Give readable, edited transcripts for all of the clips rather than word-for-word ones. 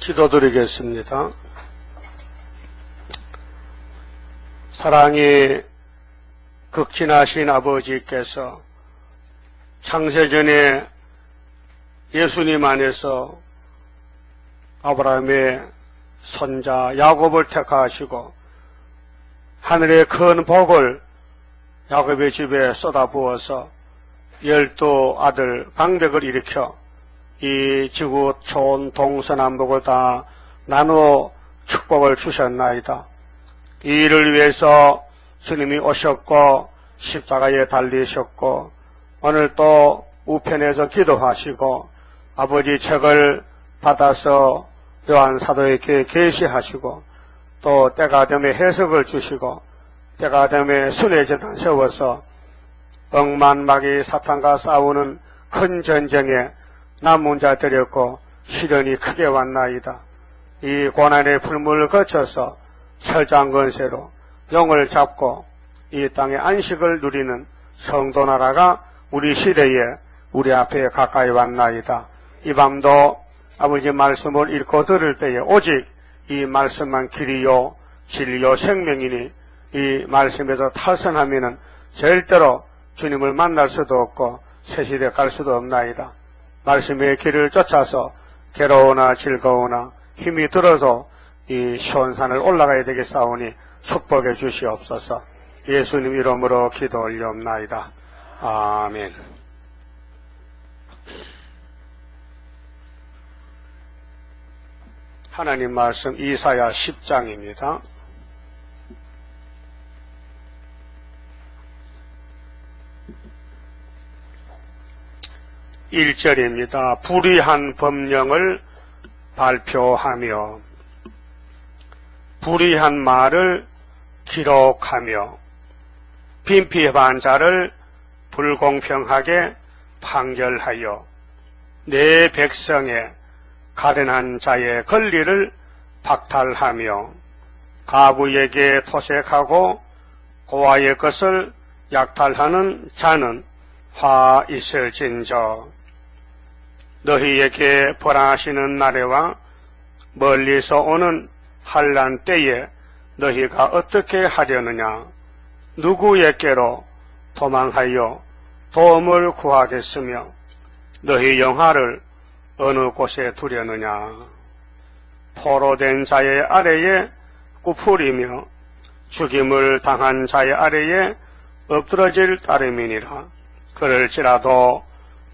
기도드리겠습니다. 사랑이 극진하신 아버지께서 창세전에 예수님 안에서 아브라함의 손자 야곱을 택하시고 하늘의 큰 복을 야곱의 집에 쏟아부어서 12 아들 방백을 일으켜 이 지구 촌 동서남북을 다 나누어 축복을 주셨나이다. 이 일을 위해서 주님이 오셨고 십자가에 달리셨고 오늘 또 우편에서 기도하시고 아버지 책을 받아서 요한 사도에게 계시하시고 또 때가 되면 해석을 주시고 때가 되면 순회재단 세워서 억만마귀 사탄과 싸우는 큰 전쟁에 남은 자 되렸고 시련이 크게 왔나이다. 이 고난의 풀물을 거쳐서 철장건세로 영을 잡고 이 땅의 안식을 누리는 성도 나라가 우리 시대에 우리 앞에 가까이 왔나이다. 이 밤도 아버지 말씀을 읽고 들을 때에 오직 이 말씀만 길이요 진리요 생명이니 이 말씀에서 탈선하면은 절대로 주님을 만날 수도 없고 새 시대 갈 수도 없나이다. 말씀의 길을 쫓아서 괴로우나 즐거우나 힘이 들어서 이 시온산을 올라가야 되겠사오니 축복해 주시옵소서. 예수님 이름으로 기도 올리옵나이다. 아멘. 하나님 말씀 이사야 10장입니다. (1절입니다) 불의한 법령을 발표하며 불의한 말을 기록하며 빈피한 자를 불공평하게 판결하여 내 백성의 가련한 자의 권리를 박탈하며 가부에게 토색하고 고아의 것을 약탈하는 자는 화 있을진저. 너희에게 벌하시는 날에와 멀리서 오는 환난 때에 너희가 어떻게 하려느냐? 누구에게로 도망하여 도움을 구하겠으며 너희 영화를 어느 곳에 두려느냐? 포로된 자의 아래에 꾸풀이며 죽임을 당한 자의 아래에 엎드러질 따름이니라. 그럴지라도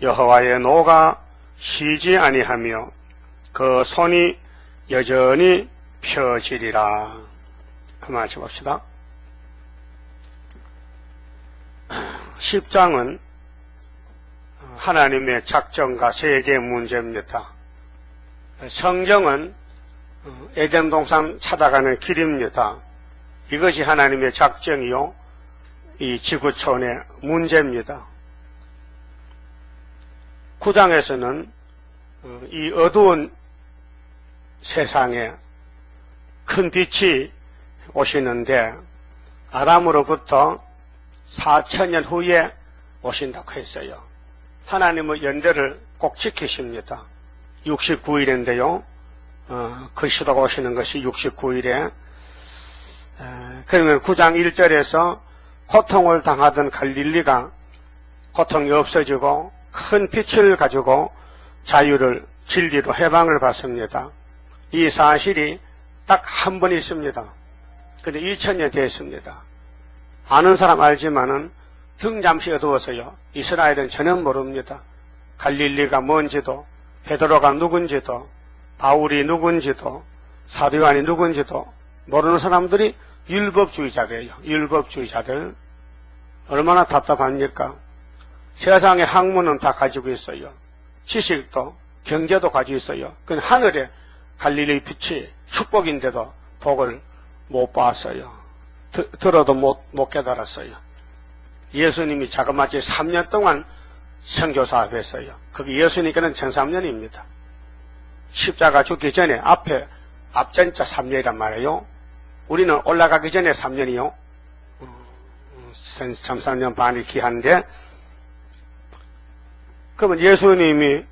여호와의 노가 쉬지 아니하며 그 손이 여전히 펴지리라. 그만 해봅시다. 10장은 하나님의 작정과 세계 문제입니다. 성경은 에덴 동산 찾아가는 길입니다. 이것이 하나님의 작정이요 이 지구촌의 문제입니다. 9장에서는 이 어두운 세상에 큰 빛이 오시는데 아담으로부터 4000년 후에 오신다고 했어요. 하나님의 연대를 꼭 지키십니다. 69일인데요. 그리스도가 오시는 것이 69일에 그러면 9장 1절에서 고통을 당하던 갈릴리가 고통이 없어지고 큰 빛을 가지고 자유를 진리로 해방을 받습니다. 이 사실이 딱 한 번 있습니다. 근데 2000년 됐습니다. 아는 사람 알지만은 등 잠시 어두워서요. 이스라엘은 전혀 모릅니다. 갈릴리가 뭔지도 베드로가 누군지도 바울이 누군지도 사도 요한이 누군지도 모르는 사람들이 율법주의자들이에요. 율법주의자들. 얼마나 답답합니까? 세상의 학문은 다 가지고 있어요. 지식도 경제도 가지고 있어요. 그건 하늘에 갈릴리 빛이 축복인데도 복을 못 봤어요. 들어도 못 깨달았어요. 예수님이 자그마치 3년 동안 선교사업 했어요. 그게 예수님께는 1300년입니다. 십자가 죽기 전에 앞전자 3년이란 말이에요. 우리는 올라가기 전에 3년이요. 13년 반이 귀한데, 그러면 예수님이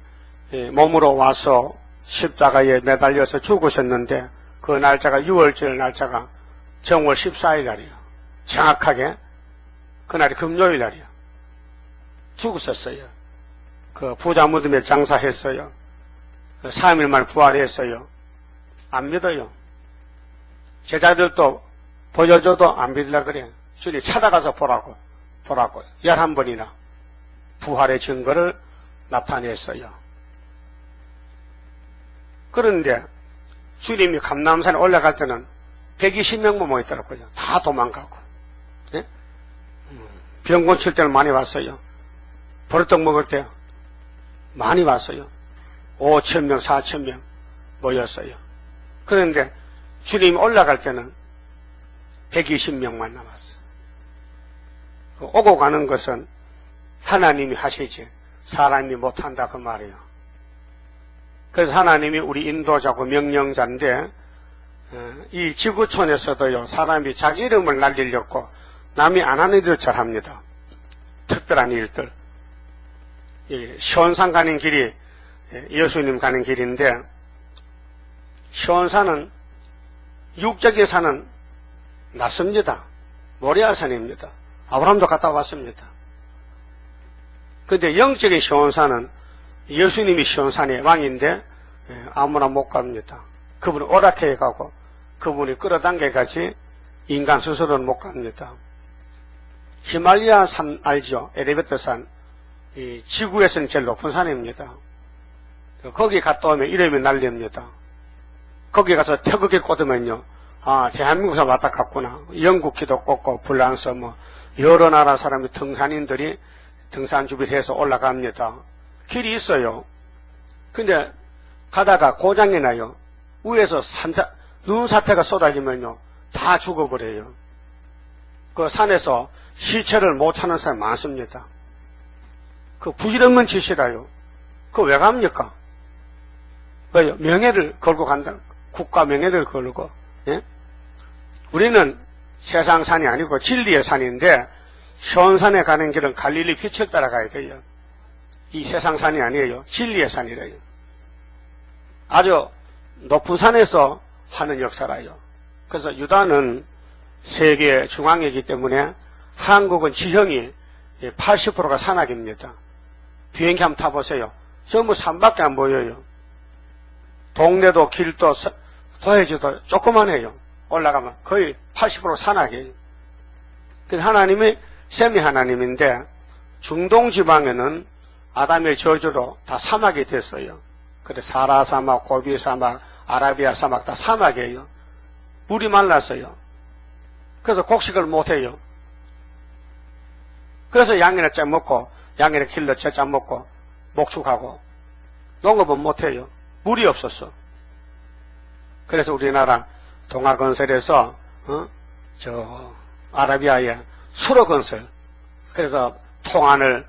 몸으로 와서 십자가에 매달려서 죽으셨는데 그 날짜가 6월절 날짜가 정월 14일 날이요. 정확하게 그날이 금요일 날이요. 죽으셨어요. 그 부자 무덤에 장사했어요. 그 3일 만에 부활했어요. 안 믿어요. 제자들도 보여줘도 안 믿으려 그래. 주님 찾아가서 보라고 11번이나 부활의 증거를 나타냈어요. 그런데 주님이 감람산에 올라갈 때는 120명만 모였더라고요. 다 도망가고. 네? 병 고칠 때는 많이 왔어요. 버릇떡 먹을 때 많이 왔어요. 5,000명, 4,000명 모였어요. 그런데 주님이 올라갈 때는 120명만 남았어요. 오고 가는 것은 하나님이 하시지 사람이 못한다 그 말이에요. 그래서 하나님이 우리 인도자고 명령자인데 이 지구촌에서도요 사람이 자기 이름을 날리려고 남이 안 하는 일을 잘합니다. 특별한 일들. 시온산 가는 길이 예수님 가는 길인데 시온산은 육적인 산은 낫습니다. 모리아산입니다. 아브라함도 갔다 왔습니다. 그런데 영적인 시온산은 예수님이 시온산의 왕인데 아무나 못 갑니다. 그분이 오락해 가고 그분이 끌어당겨가지 인간 스스로는 못 갑니다. 히말리아 산 알죠? 에베레스트 산. 이 지구에서는 제일 높은 산입니다. 거기 갔다 오면 이름이 날립니다. 거기 가서 태극기 꽂으면요. 아, 대한민국에서 왔다 갔구나. 영국기도 꽂고 프랑스 여러 나라 사람이 등산인들이 등산 준비해서 올라갑니다. 길이 있어요. 근데 가다가 고장이 나요. 위에서 눈사태가 쏟아지면요. 다 죽어버려요. 그 산에서 시체를 못 찾는 사람이 많습니다. 그 부질없는 짓이라요. 그거 왜 갑니까? 왜요? 명예를 걸고 간다. 국가 명예를 걸고. 예? 우리는 세상 산이 아니고 진리의 산인데 시온산에 가는 길은 갈릴리 빛을 따라가야 돼요. 이 세상 산이 아니에요. 진리의 산이래요. 아주 높은 산에서 하는 역사라요. 그래서 유다는 세계 중앙이기 때문에 한국은 지형이 80%가 산악입니다. 비행기 한번 타보세요. 전부 산밖에 안 보여요. 동네도 길도 도해지도 조그만해요. 올라가면 거의 80% 산악이에요. 그래서 하나님이 셈이 하나님인데 중동 지방에는 아담의 저주로 다 사막이 됐어요. 그래 사라 사막, 고비 사막, 아라비아 사막 다 사막이에요. 물이 말랐어요. 그래서 곡식을 못해요. 그래서 양이나 짜 먹고 양이나 길러 짜 먹고 목축하고 농업은 못해요. 물이 없었어. 그래서 우리나라 동아건설에서 아라비아에 수로건설 그래서 통안을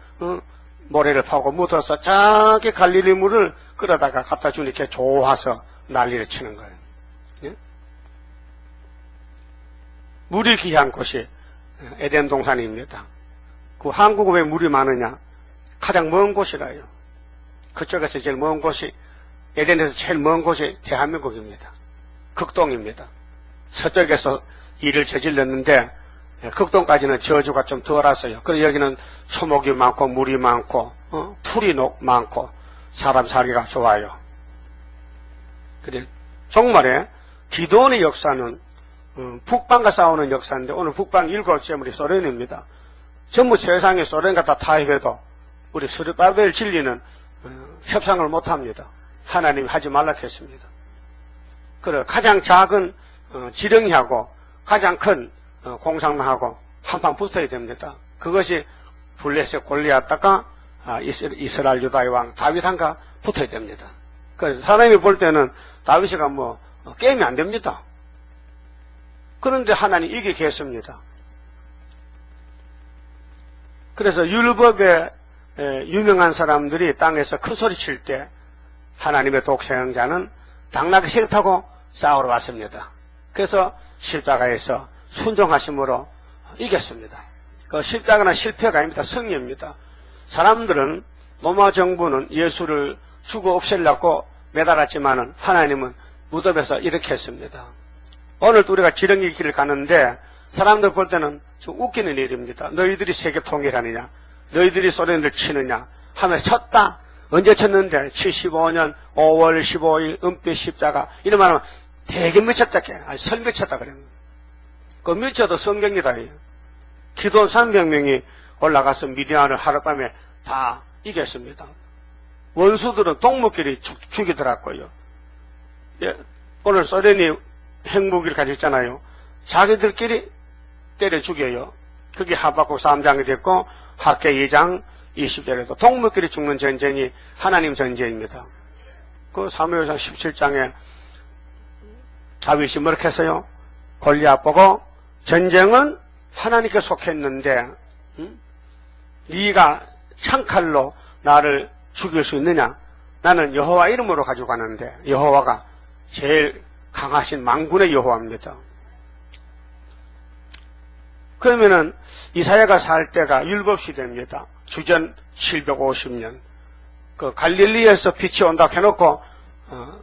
모래를 파고 묻어서 저기 갈릴리 물을 끌어다가 갖다 주니까 좋아서 난리를 치는 거예요. 예? 물이 귀한 곳이 에덴 동산입니다. 그 한국은 왜 물이 많으냐? 가장 먼 곳이라요. 그쪽에서 제일 먼 곳이 에덴에서 제일 먼 곳이 대한민국입니다. 극동입니다. 서쪽에서 일을 저질렀는데 극동까지는 저주가 좀 덜 왔어요. 그리고 여기는 초목이 많고 물이 많고 풀이 많고 사람 살기가 좋아요. 근데 정말에 기도원의 역사는 북방과 싸우는 역사인데 오늘 북방 7제물이 소련입니다. 전부 세상에 소련 갖다 타협해도 우리 스르바벨 진리는 협상을 못합니다. 하나님이 하지 말라 했습니다. 그래 가장 작은 지렁이하고 가장 큰 공산당하고 한판 붙어야 됩니다. 그것이 블레셋 골리앗과 이스라엘 유다의 왕 다윗한가 붙어야 됩니다. 그래서 사람이 볼 때는 다윗이가 게임이 안 됩니다. 그런데 하나님 이기게 했습니다. 그래서 율법에 유명한 사람들이 땅에서 큰 소리 칠 때 하나님의 독생자는 당나귀 새 타고 싸우러 왔습니다. 그래서 십자가에서 순종하심으로 이겼습니다. 그 십자가는 실패가 아닙니다. 승리입니다. 사람들은 로마 정부는 예수를 죽어 없애려고 매달았지만은 하나님은 무덤에서 이렇게 했습니다. 오늘도 우리가 지렁이 길을 가는데 사람들 볼 때는 좀 웃기는 일입니다. 너희들이 세계 통일하느냐, 너희들이 소련을 치느냐 하며 쳤다. 언제 쳤는데 75년 5월 15일 은빛 십자가 이런 말하면 되게 미쳤다. 설 미쳤다 그래요. 그 미쳐도 성경이다. 기도원 300명이 올라가서 미디안을 하룻밤에 다 이겼습니다. 원수들은 동무끼리 죽이더라고요. 예, 오늘 소련이 핵무기를 가졌잖아요. 자기들끼리 때려 죽여요. 그게 하박국 3장이 됐고 학계 2장 20절에도 동무끼리 죽는 전쟁이 하나님 전쟁입니다. 그 사무엘상 17장에 다윗이 뭐렇게 했어요? 골리앗 보고 전쟁은 하나님께 속했는데 네가 창칼로 나를 죽일 수 있느냐? 나는 여호와 이름으로 가지고 가는데 여호와가 제일 강하신 만군의 여호와입니다. 그러면은 이사야가 살 때가 율법시대입니다. 주전 750년. 그 갈릴리에서 빛이 온다고 해놓고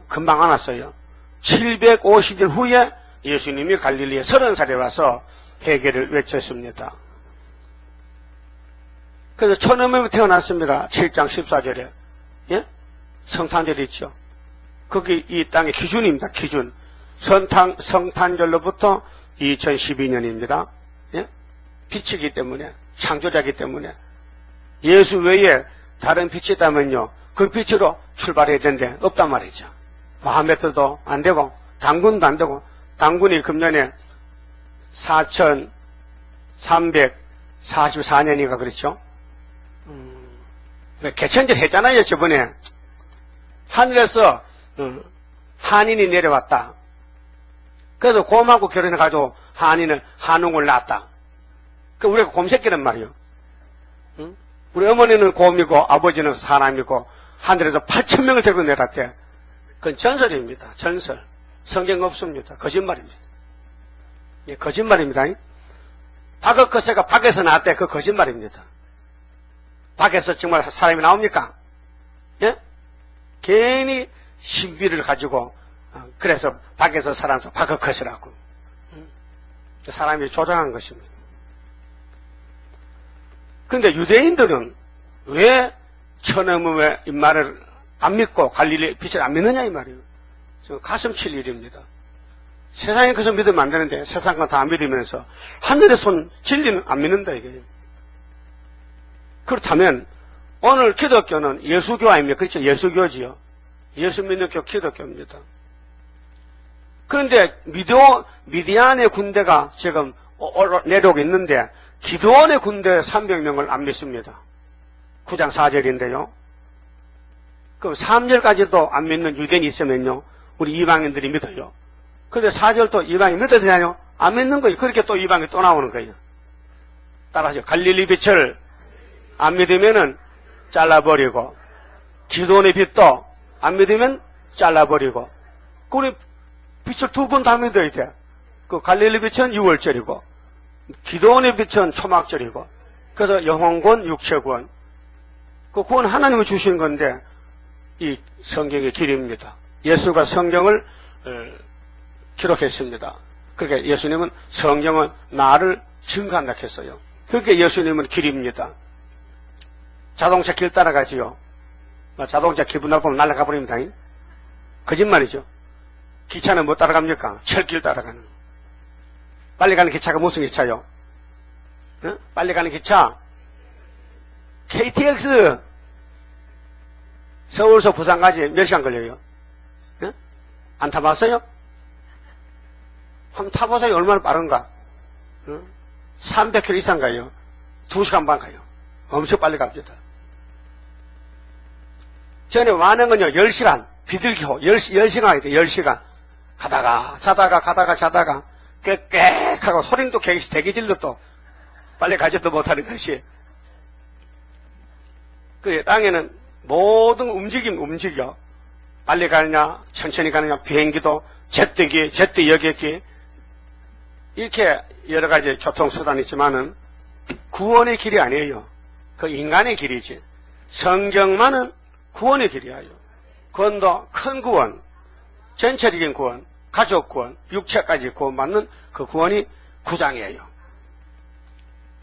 금방 안 왔어요. 750년 후에 예수님이 갈릴리에 30살에 와서 회개를 외쳤습니다. 그래서 천음에 태어났습니다. 7장 14절에. 예? 성탄절이 있죠. 그게 이 땅의 기준입니다. 기준. 성탄절로부터 2012년입니다. 예? 빛이기 때문에, 창조자이기 때문에. 예수 외에 다른 빛이 있다면요, 그 빛으로 출발해야 되는데 없단 말이죠. 마하메트도 안 되고, 당군도 안 되고, 당군이 금년에 4344년인가 그렇죠? 개천절 했잖아요, 저번에. 하늘에서 한인이 내려왔다. 그래서 곰하고 결혼해가지고 한웅을 낳았다. 그 우리가 곰새끼란 말이요. 우리 어머니는 곰이고 아버지는 사람이고 하늘에서 8,000명을 데리고 내려왔대. 그건 전설입니다. 전설. 성경 없습니다. 거짓말입니다. 예, 거짓말입니다. 박어커새가 박에서 나왔대. 그 거짓말입니다. 박에서 정말 사람이 나옵니까? 예? 괜히 신비를 가지고 그래서 박에서 사람 박어커새라고 사람이 조장한 것입니다. 그런데 유대인들은 왜 천음의 말을 안 믿고 갈릴리 빛을 안 믿느냐 이 말이에요. 가슴 칠 일입니다. 세상에 그래서 믿으면 안 되는데 세상 거 다 믿으면서 하늘의 손 진리는 안 믿는다 이게. 그렇다면 오늘 기독교는 예수교 아닙니까? 그렇죠? 예수교지요. 예수 믿는 교 기독교입니다. 그런데 미디안의 군대가 지금 내려오고 있는데 기드온의 군대 300명을 안 믿습니다. 9장 4절인데요. 그럼 3절까지도 안 믿는 유대인이 있으면요, 우리 이방인들이 믿어요. 그런데 4절도 이방인 믿어야 되냐요? 안 믿는 거예요. 그렇게 또 이방이 또 나오는 거예요. 따라서 갈릴리 빛을 안 믿으면은 잘라버리고, 기드온의 빛도 안 믿으면 잘라버리고, 우리 빛을 두 번 다 믿어야 돼. 그 갈릴리 빛은 6월절이고, 기드온의 빛은 초막절이고, 그래서 영혼권, 육체권. 그 구원 하나님이 주신 건데, 이 성경의 길입니다. 예수가 성경을 기록했습니다. 그러니까 예수님은 성경은 나를 증거한다 했어요. 그렇게 예수님은 길입니다. 자동차 길 따라가지요. 자동차 기분 나쁘면 날아가 버립니다. 거짓말이죠. 기차는 뭐 따라갑니까? 철길 따라가는. 빨리 가는 기차가 무슨 기차요? 어? 빨리 가는 기차? KTX. 서울서 부산까지 몇 시간 걸려요? 어? 안 타봤어요? 한번 타보세요. 얼마나 빠른가? 300km 이상 가요. 2시간 반 가요. 엄청 빨리 갑니다. 전에 많은 건요, 10시간, 비둘기호, 10시간 가야 돼, 10시간. 가다가, 자다가, 꽥꽥하고 소리도 대기질도 또 빨리 가지도 못하는 것이. 그 땅에는 모든 움직여. 빨리 가느냐, 천천히 가느냐, 비행기도, 제트 여객기, 이렇게 여러 가지 교통수단이 있지만은 구원의 길이 아니에요. 그 인간의 길이지. 성경만은 구원의 길이에요. 구원도 큰 구원, 전체적인 구원, 가족 구원, 육체까지 구원받는 그 구원이 구장이에요.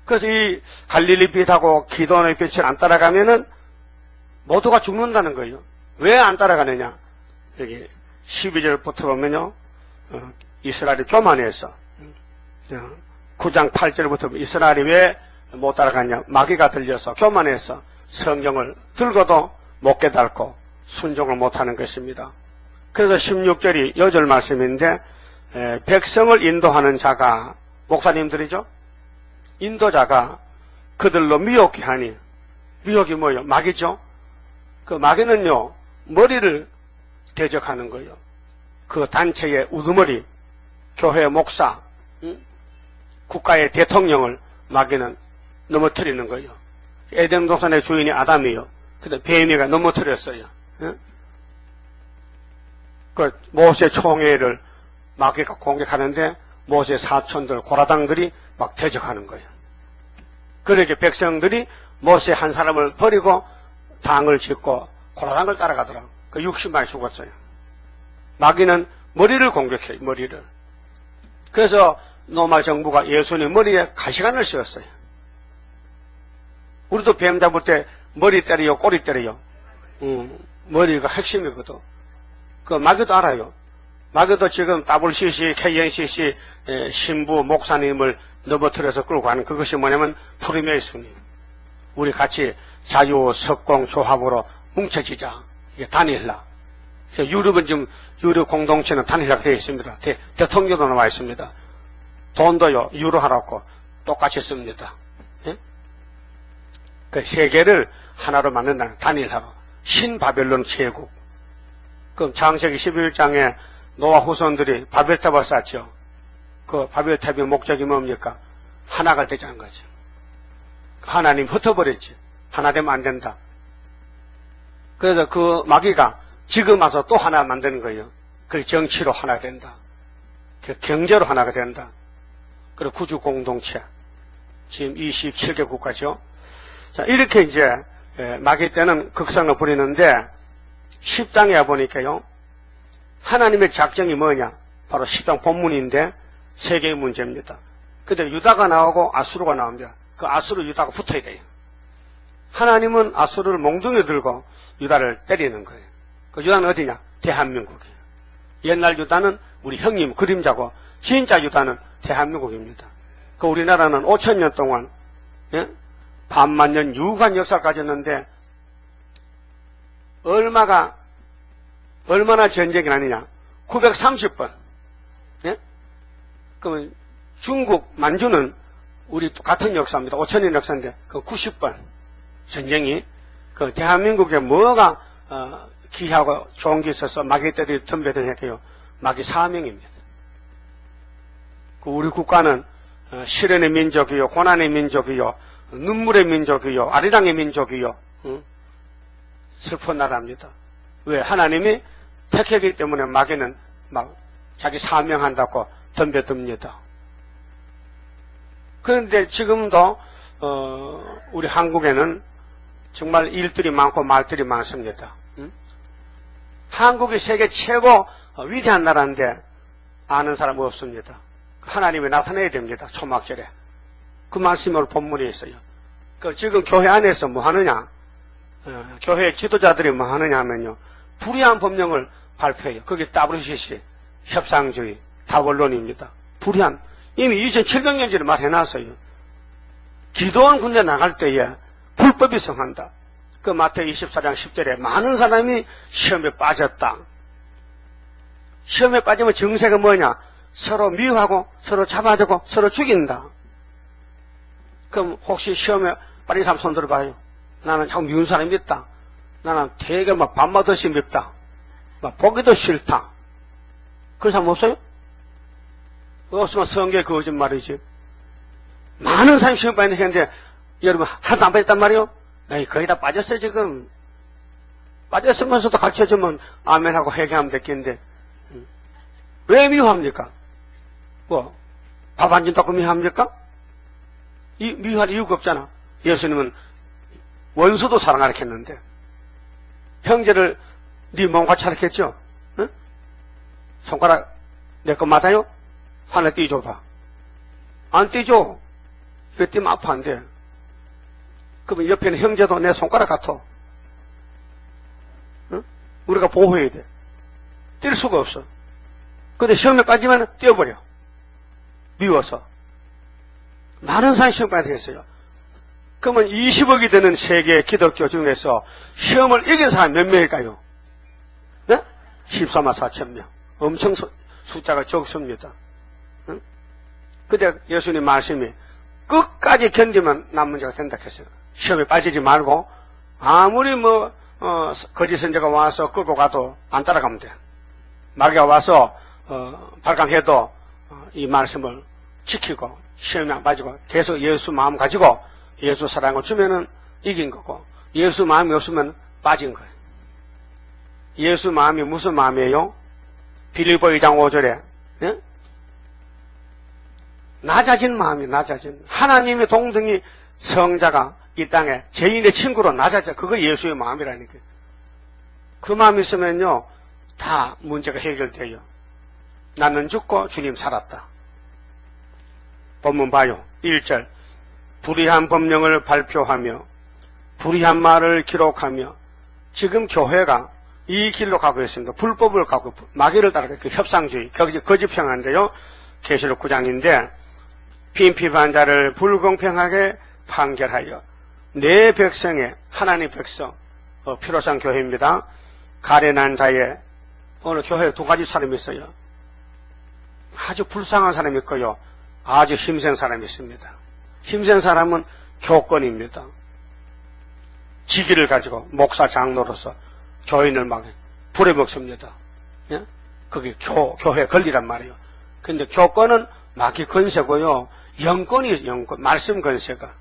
그래서 이 갈릴리 빛하고 기도원의 빛을 안 따라가면은 모두가 죽는다는 거예요. 왜 안 따라가느냐? 여기 12절부터 보면요, 이스라엘이 교만해서, 9장 8절부터 이스라엘이 왜 못 따라가냐? 마귀가 들려서 교만해서 성경을 들고도 못 깨닫고 순종을 못하는 것입니다. 그래서 16절이 여절 말씀인데, 백성을 인도하는 자가, 목사님들이죠? 인도자가 그들로 미혹게 하니, 미혹이 뭐예요? 마귀죠? 그 마귀는요, 머리를 대적하는 거예요. 그 단체의 우두머리, 교회 목사, 국가의 대통령을 마귀는 넘어뜨리는 거예요. 에덴 동산의 주인이 아담이요. 근데 뱀이가 넘어뜨렸어요. 그 모세 총회를 마귀가 공격하는데 모세 사촌들, 고라당들이 막 대적하는 거예요. 그렇게 백성들이 모세 한 사람을 버리고 당을 짓고 고라당을 따라가더라. 그 60만이 죽었어요. 마귀는 머리를 공격해요. 머리를. 그래서 로마 정부가 예수님 머리에 가시관을 씌웠어요. 우리도 뱀 잡을 때 머리 때려요, 꼬리 때려요. 머리가 핵심이거든. 그 마귀도 알아요. 마귀도 지금 WCC, KNCC 신부 목사님을 넘어뜨려서 끌고 가는 그것이 뭐냐면 프리메이슨이. 우리 같이 자유, 석공, 조합으로 뭉쳐지자. 이게 단일화. 유럽은 지금 유럽 공동체는 단일화가 되어 있습니다. 대통령도 나와 있습니다. 돈도요, 유로 하라고 똑같이 씁니다. 예? 그 세계를 하나로 만든다는 단일화로. 신바벨론 제국. 그럼 창세기 11장에 노아 후손들이 바벨탑을 쌓죠. 그 바벨탑의 목적이 뭡니까? 하나가 되자는 거죠. 하나님 흩어버렸지. 하나 되면 안 된다. 그래서 그 마귀가 지금 와서 또 하나 만드는 거예요. 그 정치로 하나 된다. 그 경제로 하나가 된다. 그리고 구주 공동체. 지금 27개 국가죠. 자, 이렇게 이제 마귀 때는 극성을 부리는데 10장에 보니까요. 하나님의 작정이 뭐냐? 바로 10장 본문인데 세 개의 문제입니다. 근데 유다가 나오고 아수르가 나옵니다. 그 아수르 유다가 붙어야 돼요. 하나님은 아수르를 몽둥이 들고 유다를 때리는 거예요. 그 유다는 어디냐? 대한민국이에요. 옛날 유다는 우리 형님 그림자고 진짜 유다는 대한민국입니다. 그 우리나라는 5,000년 동안 반만년 유구한 역사를 가졌는데 얼마나 전쟁이 나느냐? 930번. 예? 그러면 중국 만주는 우리 같은 역사입니다. 5,000년 역사인데 그 90번 전쟁이 그 대한민국에 뭐가 기하고 좋은 게 있어서 마귀 때들이 덤벼드냐고요. 마귀 사명입니다. 그 우리 국가는 시련의 민족이요, 고난의 민족이요, 눈물의 민족이요, 아리랑의 민족이요, 슬픈 나라입니다. 왜? 하나님이 택했기 때문에 마귀는 막 자기 사명한다고 덤벼듭니다. 그런데 지금도 우리 한국에는 정말 일들이 많고 말들이 많습니다. 한국이 세계 최고 위대한 나라인데 아는 사람 없습니다. 하나님이 나타내야 됩니다. 초막절에. 그 말씀이 오늘 본문에 있어요. 지금 교회 안에서 뭐 하느냐? 교회 지도자들이 뭐 하느냐 하면요. 불의한 법령을 발표해요. 그게 WCC, 협상주의, 다원론입니다. 불의한. 이미 2700년 전에 말해놨어요. 기도원 군대 나갈 때에 불법이 성한다. 그 마태복음 24장 10절에 많은 사람이 시험에 빠졌다. 시험에 빠지면 정세가 뭐냐? 서로 미워하고 서로 잡아주고 서로 죽인다. 그럼 혹시 시험에 빠진 사람 손 들어봐요. 나는 참 미운 사람이 있다. 나는 되게 막 밤마듯이 밉다. 막 보기도 싫다. 그런 사람 없어요? 없으면 성경의 거짓말이지. 많은 사람이 시험 빠졌는데 여러분 하나도 안 빠졌단 말이요? 에이, 거의 다 빠졌어요 지금. 빠졌으면서도 가르쳐주면 아멘하고 회개하면 됐겠는데 왜 미워합니까? 뭐 밥 안 준다고 미워합니까? 미워할 이유가 없잖아. 예수님은 원수도 사랑하라 했는데 형제를 네 몸과 차렸겠죠? 응? 손가락 내 거 맞아요? 하나 띄줘봐. 안 띄줘. 이거 띄면 아파 안 돼. 그러면 옆에 있는 형제도 내 손가락 같아. 응? 우리가 보호해야 돼. 뛸 수가 없어. 근데 시험에 빠지면 뛰어버려. 미워서. 많은 사람이 시험 빠지게 됐어요. 그러면 20억이 되는 세계 기독교 중에서 시험을 이긴 사람이 몇 명일까요? 네? 14만 4천 명. 엄청 숫자가 적습니다. 응? 근데 예수님 말씀이 끝까지 견디면 남은 자가 된다 했어요. 시험에 빠지지 말고 아무리 거짓 선자가 와서 끌고 가도 안 따라가면 돼. 마귀가 와서 발광해도 이 말씀을 지키고 시험에 안 빠지고 계속 예수 마음 가지고 예수 사랑을 주면은 이긴 거고, 예수 마음이 없으면 빠진 거예요. 예수 마음이 무슨 마음이에요? 빌립보 2장 5절에 예? 낮아진 마음이 낮아진 하나님의 동등이 성자가 이 땅에 죄인의 친구로 낮아져. 그거 예수의 마음이라니까. 그 마음이 있으면요 다 문제가 해결돼요. 나는 죽고 주님 살았다. 본문 봐요. 1절 불의한 법령을 발표하며 불의한 말을 기록하며, 지금 교회가 이 길로 가고 있습니다. 불법을 가고 마귀를 따라 그 협상주의, 거짓평화인데요. 계시록 9장인데 빈핍한 자를 불공평하게 판결하여 내 백성의 하나님 백성 필요상 교회입니다. 가련한 자의 오늘 교회에 두 가지 사람이 있어요. 아주 불쌍한 사람이 있고요. 아주 힘센 사람이 있습니다. 힘센 사람은 교권입니다. 직위를 가지고 목사 장로로서 교인을 막 부려먹습니다. 예? 그게 교회 권리란 말이에요. 근데 교권은 마귀 권세고요. 영권이 영권, 말씀 권세가.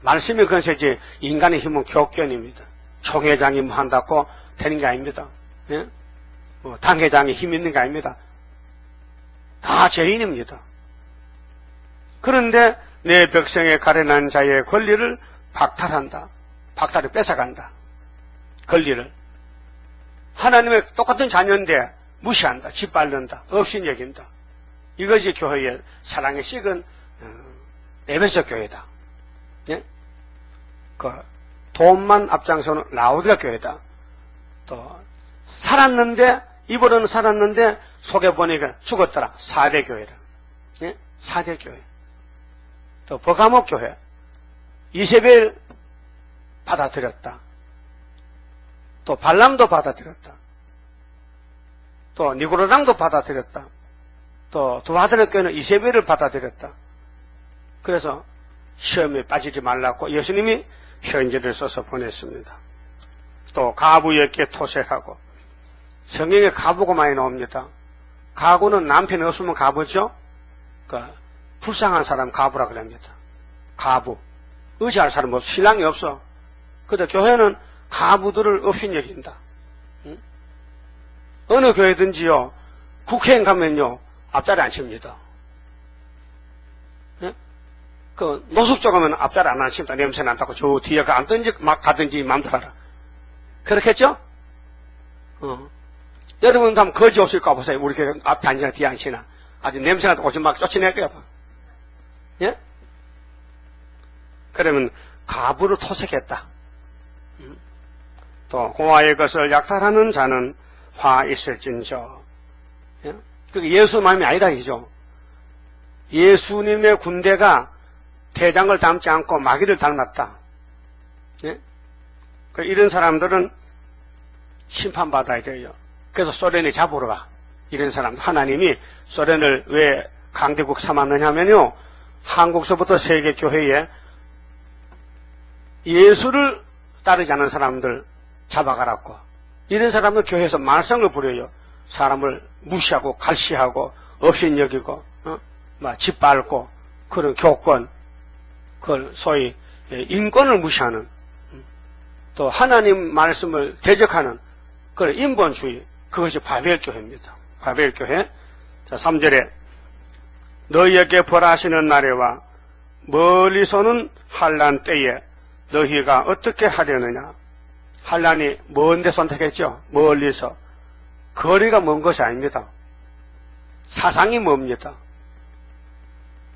말씀이 권세지 인간의 힘은 교권입니다. 총회장이 뭐 한다고 되는 게 아닙니다. 예? 당회장이 힘 있는 게 아닙니다. 다 죄인입니다. 그런데 내 백성의 가련한 자의 권리를 박탈한다. 박탈해 뺏어간다. 권리를. 하나님의 똑같은 자녀인데 무시한다. 짓밟는다. 없인 여긴다. 이것이 교회의 사랑의 식은 에베소 교회다. 예? 그 돈만 앞장서는 라오디가 교회다. 또 살았는데 입으로는 살았는데 속에 보니까 죽었더라. 4대 교회라. 예? 4대 교회. 또 버가목 교회. 이세벨 받아들였다. 또 발람도 받아들였다. 또 니고라당도 받아들였다. 또 두아들의 교회는 이세벨을 받아들였다. 그래서 시험에 빠지지 말라고 예수님이 편지를 써서 보냈습니다. 또 가부에게 토색하고, 성경에 가부가 많이 나옵니다. 가부는 남편이 없으면 가부죠. 불쌍한 사람 가부라 그럽니다. 가부. 의지할 사람 없어. 신랑이 없어. 근데 교회는 가부들을 없인 여긴다. 응? 어느 교회든지요, 국회의원 가면요, 앞자리 안 칩니다. 예? 그 노숙조 가면 앞자리 안 칩니다. 냄새 난다고 저 뒤에 앉든지 막 가든지 마음대로 하라. 그렇겠죠? 여러분도 한번 거지 없을 까 보세요. 우리 교회 앞에 앉으나 뒤에 앉으나. 아주 냄새 나도 오지 막 쫓아낼 거야. 예? 그러면 가부를 토색했다. 또 고아의 것을 약탈하는 자는 화 있을진저. 예? 그게 예수 마음이 아니라 이죠. 예수님의 군대가 대장을 닮지 않고 마귀를 닮았다. 예? 이런 사람들은 심판받아야 돼요. 그래서 소련이 잡으러 가. 이런 사람, 하나님이 소련을 왜 강대국 삼았느냐 하면요, 한국서부터 세계교회에 예수를 따르지 않는 사람들 잡아가라고. 이런 사람은 교회에서 말썽을 부려요. 사람을 무시하고 갈시하고 업신여기고 막 짓밟고, 그런 교권, 그걸 소위 인권을 무시하는, 또 하나님 말씀을 대적하는 그런 인본주의, 그것이 바벨교회입니다. 바벨교회. 자, 3절에 너희에게 벌하시는 날에와 멀리서는 환난 때에 너희가 어떻게 하려느냐. 한란이 먼데 선택했죠. 멀리서. 거리가 먼 것이 아닙니다. 사상이 멉니다.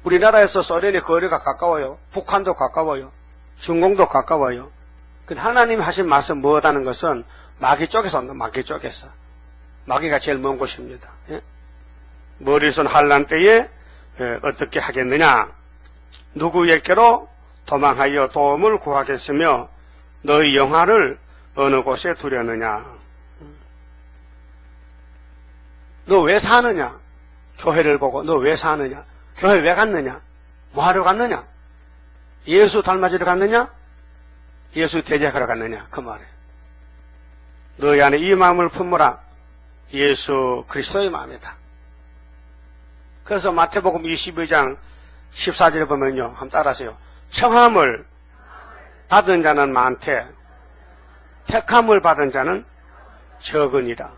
우리나라에서 소련의 거리가 가까워요. 북한도 가까워요. 중공도 가까워요. 근데 하나님이 하신 말씀 뭐하다는 것은 마귀 쪽에서 온다. 마귀 쪽에서. 마귀가 제일 먼 곳입니다. 예? 머리손 한란 때에 어떻게 하겠느냐. 누구에게로 도망하여 도움을 구하겠으며 너희 영화를 어느 곳에 두려느냐. 너 왜 사느냐. 교회를 보고 너 왜 사느냐. 교회 왜 갔느냐? 뭐 하러 갔느냐? 예수 닮아주러 갔느냐? 예수 대적하러 갔느냐? 그 말에. 너희 안에 이 마음을 품으라. 예수 그리스도의 마음이다. 그래서 마태복음 22장 14절에 보면요. 한번 따라하세요. 청함을 받은 자는 많되 택함을 받은 자는 적으니라.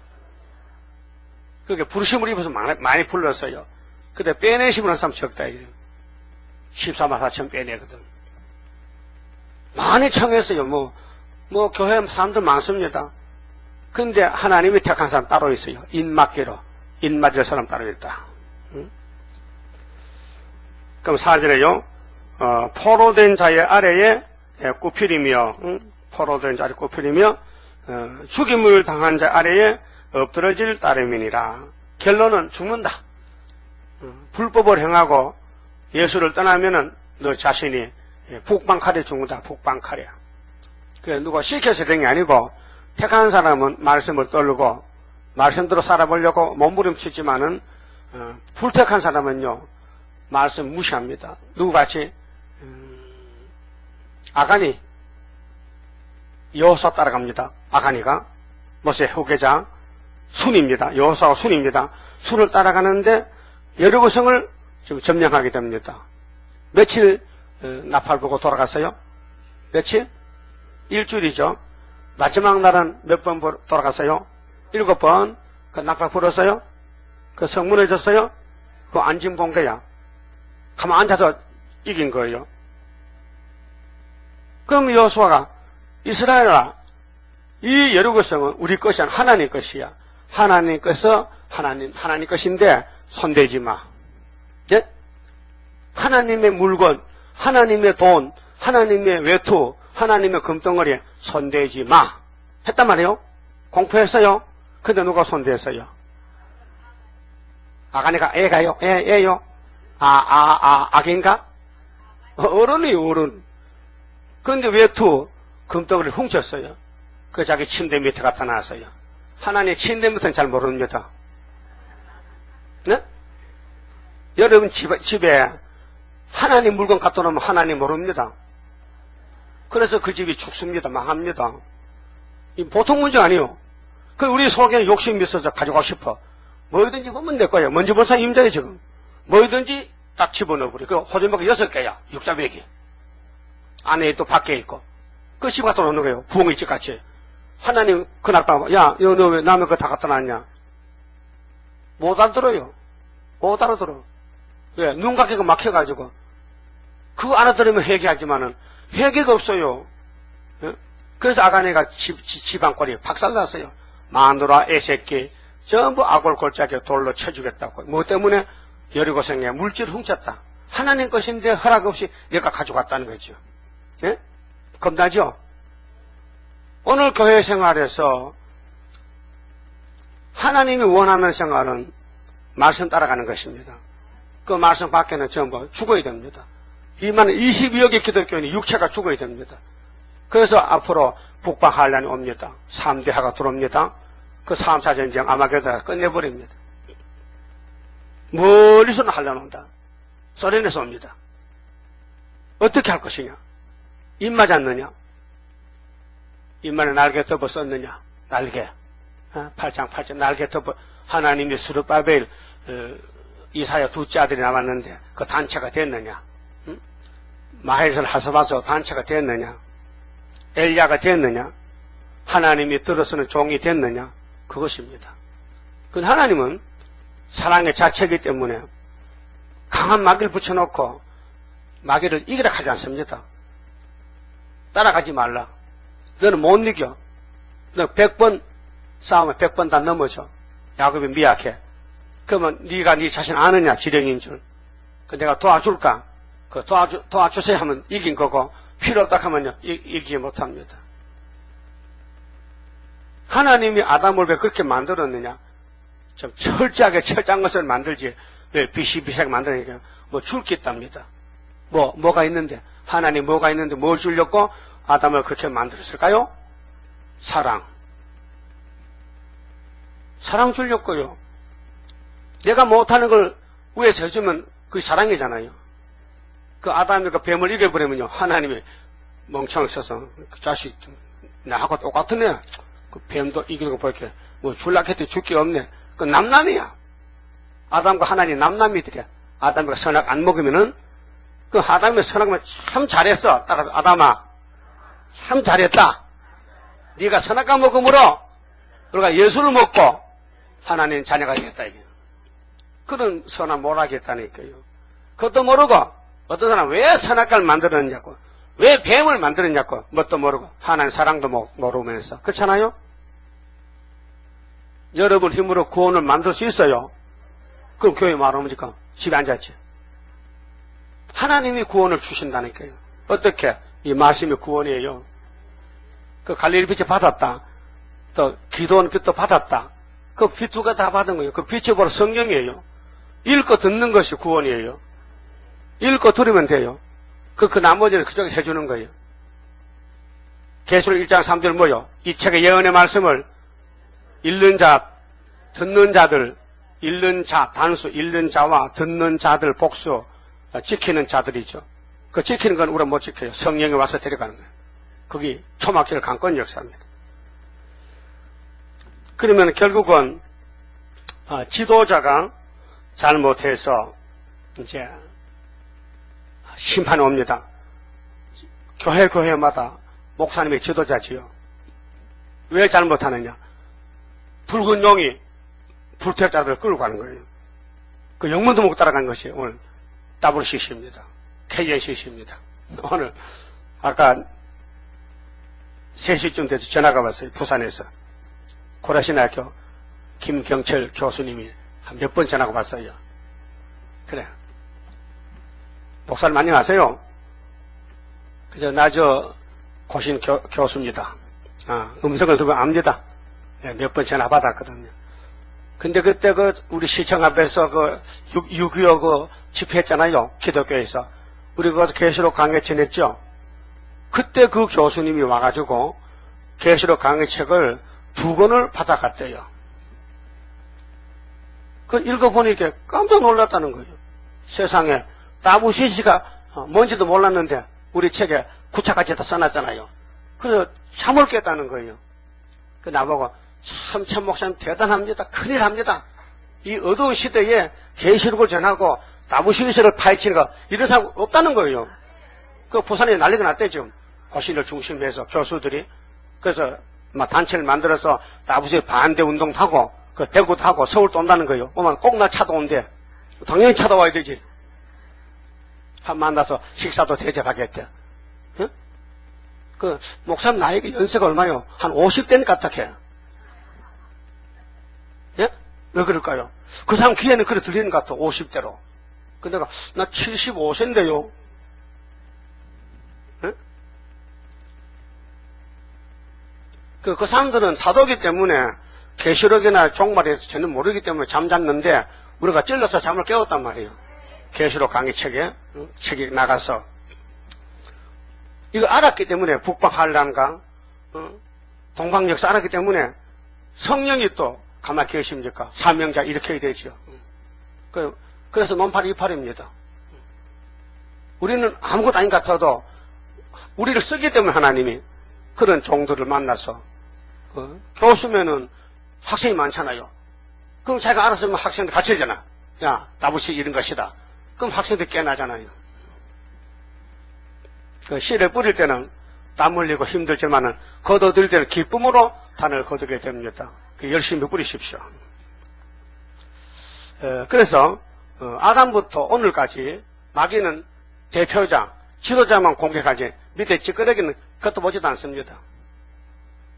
그게 부르심을 입어서 많이 불렀어요. 근데 빼내심을 한 사람 적다 이거예요. 14만 4천 빼내거든. 많이 청했어요. 뭐 교회 사람들 많습니다. 근데 하나님이 택한 사람 따로 있어요. 입맞기로. 입맞을 사람 따로 있다. 응? 그럼 4절에요. 포로된 자의 아래에 굽히리며, 포로된 자의 굽히리며, 죽임을 당한 자 아래에 엎드러질 따름이니라. 결론은 죽는다. 불법을 행하고 예수를 떠나면은 너 자신이 북방칼에 죽는다. 북방칼에. 그 누가 시켜서 된 게 아니고 택한 사람은 말씀을 떨고 말씀대로 살아보려고 몸부림치지만은 불택한 사람은요 말씀 무시합니다. 누구같이 아가니 여호수아 따라갑니다. 아가니가 모세 후계자 순입니다. 여호수아가 순입니다. 순을 따라가는데 여리고성을 지금 점령하게 됩니다. 며칠 나팔 불고 돌아갔어요? 며칠? 일주일이죠. 마지막 날은 몇 번 돌아갔어요? 7번. 그 나팔 불었어요? 그 성문을 졌어요? 그거 안진 본 거야. 가만 앉아서 이긴 거예요. 그럼 여호수아가 이스라엘아, 이 여리고성은 우리 것이 아니라 하나님 것이야. 하나님 것은 하나님 것인데 손대지 마. 예? 하나님의 물건, 하나님의 돈, 하나님의 외투, 하나님의 금덩어리에 손대지 마. 했단 말이에요. 공포했어요. 근데 누가 손댔어요? 아가니가 애가요? 애요? 악인가? 어른이요, 어른. 그런데 외투, 금덩어리를 훔쳤어요. 그 자기 침대 밑에 갖다 놨어요. 하나님 침대 밑에는 잘 모릅니다. 네? 여러분 집에 하나님 물건 갖다 놓으면 하나님 모릅니다. 그래서 그 집이 죽습니다. 망합니다. 이 보통 문제 아니에요. 그 우리 속에는 욕심이 있어서 가져가고 싶어. 뭐든지 하면 내 거예요. 먼지 본사 임자예요, 지금. 뭐든지 딱 집어넣어버려. 그 호주먹이 6개야. 육자배기. 안에 또 밖에 있고. 그 집 갖다 놓는 거예요. 부엉이 집 같이. 하나님 그날 밤, 야, 너 왜 남의 거 다 갖다 놨냐? 못 알아들어요. 못 알아들어. 왜? 눈 감기가 막혀가지고. 그거 알아들으면 회개하지만은 회개가 없어요. 예? 그래서 아가네가 집안꼴이 박살났어요. 마누라, 애새끼 전부 아골골짜기에 돌로 쳐주겠다고. 뭐 때문에? 여리고성에 물질을 훔쳤다. 하나님 것인데 허락 없이 내가 가져갔다는 거죠. 예? 겁나죠? 오늘 교회 생활에서 하나님이 원하는 생활은 말씀 따라가는 것입니다. 그 말씀 밖에는 전부 죽어야 됩니다. 22억의 기독교인이 육체가 죽어야 됩니다. 그래서 앞으로 북방 한란이 옵니다. 3대하가 들어옵니다. 그 3차 전쟁 아마게도가 끝내버립니다. 멀리서는 한란 온다. 소련에서 옵니다. 어떻게 할 것이냐? 입 맞았느냐? 입만에 날개 덮어 썼느냐? 날개. 8장 8장 날개 덮어. 하나님이 스룹바벨 이사야 둘째 아들이 남았는데 그 단체가 됐느냐? 마헬을 하서봐서 단체가 됐느냐? 엘리야가 됐느냐? 하나님이 들어서는 종이 됐느냐? 그것입니다. 그 하나님은 사랑의 자체이기 때문에 강한 마귀를 붙여놓고 마귀를 이기라 하지 않습니다. 따라가지 말라. 너는 못 이겨. 너 100번 싸우면 100번 다 넘어져. 야곱이 미약해. 그러면 네가 네 자신 아느냐, 지령인 줄. 그 내가 도와줄까? 그 도와주세요 하면 이긴 거고, 필요 없다 하면요, 이기지 못합니다. 하나님이 아담을 왜 그렇게 만들었느냐? 좀 철저하게 철저한 것을 만들지, 왜 비시비시하게 만드니까, 뭐 줄 게 있답니다. 뭐가 있는데, 하나님 뭐가 있는데 뭘 주려고 아담을 그렇게 만들었을까요? 사랑. 사랑 주려고요. 내가 못하는 걸 위해서 해주면 그게 사랑이잖아요. 그 아담이 그 뱀을 이겨버리면요, 하나님이 멍청하게 써서 그 자식, 나하고 똑같은 애야. 그 뱀도 이기는 거 보니까 뭐 줄라 했더니 줄 게 없네. 그 남남이야. 아담과 하나님 남남이들이야. 아담이가 선악 안 먹으면은 그 아담이 선악하면 참 잘했어. 따라서 아담아, 참 잘했다. 네가 선악 안 먹음으로 우리가 예수를 먹고 하나님 자녀가 되겠다 이게. 그런 선악 못 하겠다니까요. 그것도 모르고 어떤 사람 왜 선악과를 만들었냐고, 왜 뱀을 만들었냐고, 뭣도 모르고 하나님 사랑도 모르면서. 그렇잖아요? 여러분 힘으로 구원을 만들 수 있어요? 그럼 교회 말하니까 집에 앉았지. 하나님이 구원을 주신다니까요. 어떻게? 이 말씀이 구원이에요. 그 갈릴리 빛을 받았다. 또 기도하는 빛도 받았다. 그 빛 두 개 다 받은 거예요. 그 빛이 바로 성령이에요. 읽고 듣는 것이 구원이에요. 읽고 들으면 돼요. 그 나머지는 그쪽에 해주는 거예요. 계시록 1장 3절 뭐요? 이 책의 예언의 말씀을 읽는 자, 듣는 자들, 읽는 자, 단수, 읽는 자와 듣는 자들 복수, 지키는 자들이죠. 그 지키는 건 우리가 못 지켜요. 성령이 와서 데려가는 거예요. 거기 초막절 강권 역사입니다. 그러면 결국은 지도자가 잘못해서 이제 심판이 옵니다. 교회마다 목사님이 지도자지요. 왜 잘못하느냐? 붉은 용이 불태자들을 끌고 가는 거예요. 그 영문도 못 따라간 것이 오늘 WCC입니다. KNCC입니다. 오늘 아까 3시쯤 돼서 전화가 왔어요. 부산에서. 고려신학교 김경철 교수님이 한 몇 번 전화가 왔어요. 그래. 목사님 안녕하세요. 그저 나 고신 교수입니다. 음성을 듣고 압니다. 네, 몇 번 전화 받았거든요. 근데 그때 우리 시청 앞에서 6.25 집회했잖아요. 기독교에서. 우리 거기서 계시록 강의 지냈죠. 그때 그 교수님이 와가지고 계시록 강의 책을 2권을 받아갔대요. 그 읽어보니까 깜짝 놀랐다는 거예요. 세상에 WCC가 뭔지도 몰랐는데 우리 책에 구차까지 다 써놨잖아요. 그래서 참을 깼다는 거예요. 그 나보고 참 목사님 대단합니다. 큰일 합니다. 이 어두운 시대에 계시록을 전하고 WCC를 파헤치는 거 이런 사람 없다는 거예요. 그 부산에 난리가 났대 지금. 고신을 중심으로 해서 교수들이. 그래서 막 단체를 만들어서 WCC 반대 운동도 하고 그 대구도 하고 서울도 온다는 거예요. 오면 꼭 날 찾아온대. 당연히 찾아와야 되지. 한 만나서 식사도 대접하겠대. 응? 그 목사님 나이가 연세가 얼마요? 한 50대는 같아해. 예? 왜 그럴까요? 그 사람 귀에는 그래 들리는 것 같아. 50대로. 근데 나 75세인데요. 예? 그 사람들은 사도기 때문에 계시록이나 종말에서 전혀 모르기 때문에 잠잤는데 우리가 찔러서 잠을 깨웠단 말이에요. 계시록 강의 책이 나가서 이거 알았기 때문에 북방 한란강 동방 역사 알았기 때문에 성령이 또 가만히 계십니까? 사명자 이렇게 해야 되죠. 그래서 논팔 이팔입니다. 우리는 아무것도 아닌 것 같아도 우리를 쓰기 때문에 하나님이 그런 종들을 만나서 교수면은 학생이 많잖아요. 그럼 자기가 알았으면 학생들 가르쳐주잖아. 야, WCC 이런 것이다. 그럼 학생들 깨나잖아요. 그 씨를 뿌릴 때는 땀 흘리고 힘들지만은 거둬들 때는 기쁨으로 단을 거두게 됩니다. 열심히 뿌리십시오. 그래서 아담부터 오늘까지 마귀는 대표자, 지도자만 공격하지 밑에 찌끄러기는 그것도 보지도 않습니다.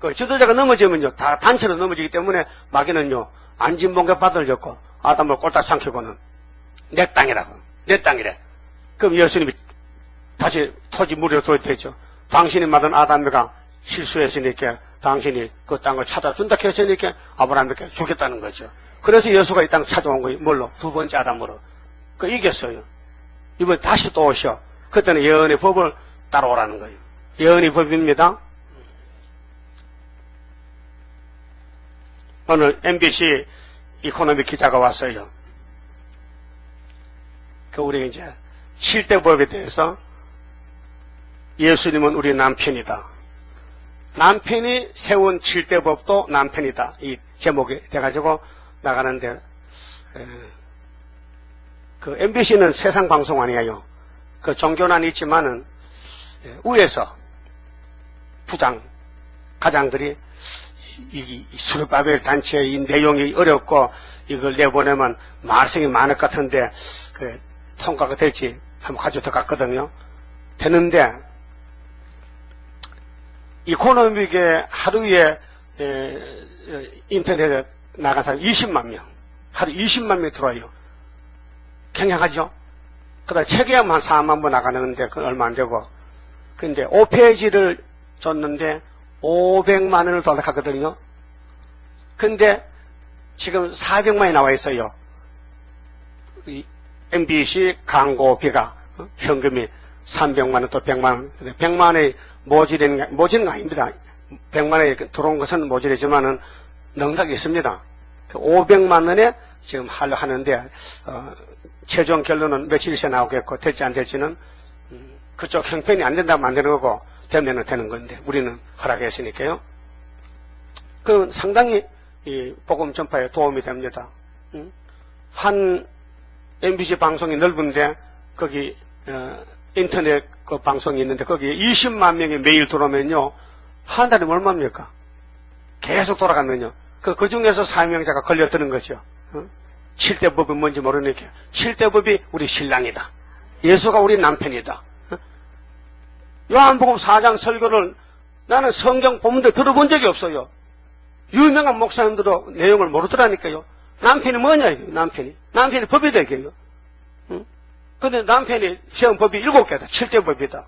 그 지도자가 넘어지면요, 다 단체로 넘어지기 때문에 마귀는요, 안진봉개 받을 줬고, 아담을 꼴딱 삼키고는, 내 땅이라고. 내 땅이래. 그럼 예수님이 다시 토지 무리로 도입되죠. 당신이 받은 아담에가 실수했으니까 당신이 그 땅을 찾아준다 했으니까 아브라함에게 주겠다는 거죠. 그래서 예수가 이 땅 찾아온 거예요. 뭘로? 두 번째 아담으로. 그 이겼어요. 이번에 다시 또 오셔. 그때는 예언의 법을 따라오라는 거예요. 예언의 법입니다. 오늘 MBC 이코노미 기자가 왔어요. 그 우리 이제 칠대법에 대해서 예수님은 우리 남편이다. 남편이 세운 칠대법도 남편이다. 이 제목이 돼가지고 나가는데, 그 MBC는 세상 방송 아니에요. 그 종교는 있지만은 위에서 부장, 가장들이 이 수르바벨 단체의 이 내용이 어렵고 이걸 내보내면 말썽이 많을 것 같은데 그 통과가 될지 한번 가지고 들어갔거든요. 되는데 이코노믹에 하루에 인터넷에 나간 사람 20만 명, 하루 20만 명 들어와요. 굉장하죠? 그 다음에 책에만 한 4만 부 나가는데 그건 얼마 안 되고. 근데 5페이지를 줬는데 500만 원을 도락하거든요. 근데 지금 400만이 나와 있어요. 이 MBC 광고비가, 현금이 300만 원 또 100만 원. 100만 원이 모질은 거 아닙니다. 100만 원이 들어온 것은 모질이지만은 넉넉히 있습니다. 500만 원에 지금 하려 하는데, 최종 결론은 며칠 있어 나오겠고, 될지 안 될지는, 그쪽 형편이 안 된다면 안 되는 거고, 되면은 되는 건데, 우리는 허락했으니까요. 그건 상당히 이 복음 전파에 도움이 됩니다. 한 MBC 방송이 넓은데, 거기, 인터넷 그 방송이 있는데, 거기에 20만 명이 매일 들어오면요, 한 달에 얼마입니까? 계속 돌아가면요. 그 중에서 사명자가 걸려드는 거죠. 7대법이 뭔지 모르니까. 7대법이 우리 신랑이다. 예수가 우리 남편이다. 요한복음 4장 설교를 나는 성경 본문도 들어본 적이 없어요. 유명한 목사님들도 내용을 모르더라니까요. 남편이 뭐냐, 이게, 남편이. 남편이 법이다, 이게요. 근데 남편이 세운 법이 7개다. 7대법이다.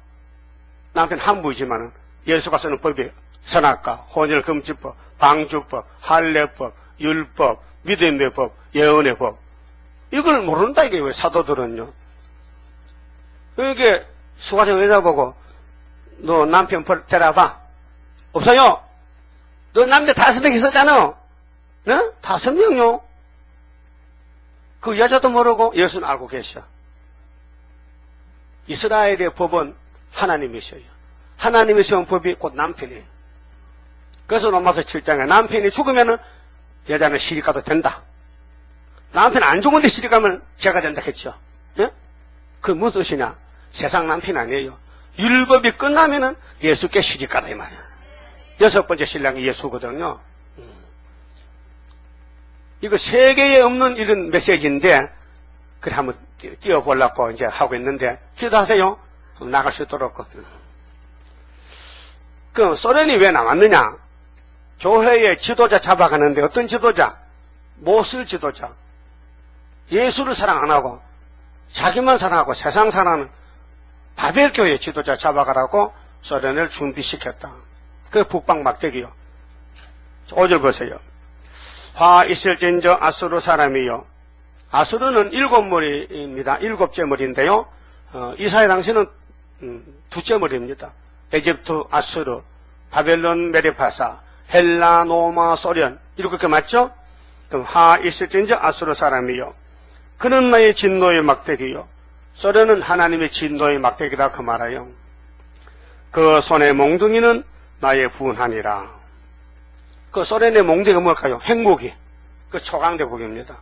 남편 한부이지만은 예수가 쓰는 법이 선악과, 혼혈금지법, 방주법, 할례법, 율법, 믿음의 법, 예언의 법. 이걸 모른다, 이게 왜 사도들은요. 이게 수가정 여자 보고, 너 남편 데려봐. 없어요. 너 남자 5명 있었잖아. 네? 5명요. 그 여자도 모르고 예수는 알고 계셔. 이스라엘의 법은 하나님이셔요. 하나님이 세운 법이 곧 남편이에요. 그래서 로마서 7장에 남편이 죽으면은 여자는 시집가도 된다. 남편 안 죽은데 시집가면 죄가 된다 했죠. 예? 그 무슨 뜻이냐? 세상 남편 아니에요. 율법이 끝나면은 예수께 시집가다 이 말이야. 6번째 신랑이 예수거든요. 이거 세계에 없는 이런 메시지인데 그래 한번 띄워보려고 이제 하고 있는데 기도하세요. 나갈 수 있도록. 그 소련이 왜 나왔느냐? 교회의 지도자 잡아가는데 어떤 지도자? 못쓸 지도자. 예수를 사랑 안 하고 자기만 사랑하고 세상 사랑하는 바벨교회 지도자 잡아가라고 소련을 준비시켰다. 그 북방 막대기요. 5절 보세요. 화 있을진저 아수르 사람이요. 아수르는 7머리입니다. 7째 머리인데요. 이사야 당시는 2째 머리입니다. 에집트, 아수르, 바벨론, 메리파사, 헬라, 노마, 소련 이렇게 맞죠? 그럼 하 있을진저 아수르 사람이요. 그는 나의 진노의 막대기요. 소련은 하나님의 진노의 막대기라 그 말아요. 그 손의 몽둥이는 나의 분하니라. 그 소련의 몽둥이가 뭘까요? 핵무기. 그 초강대국입니다.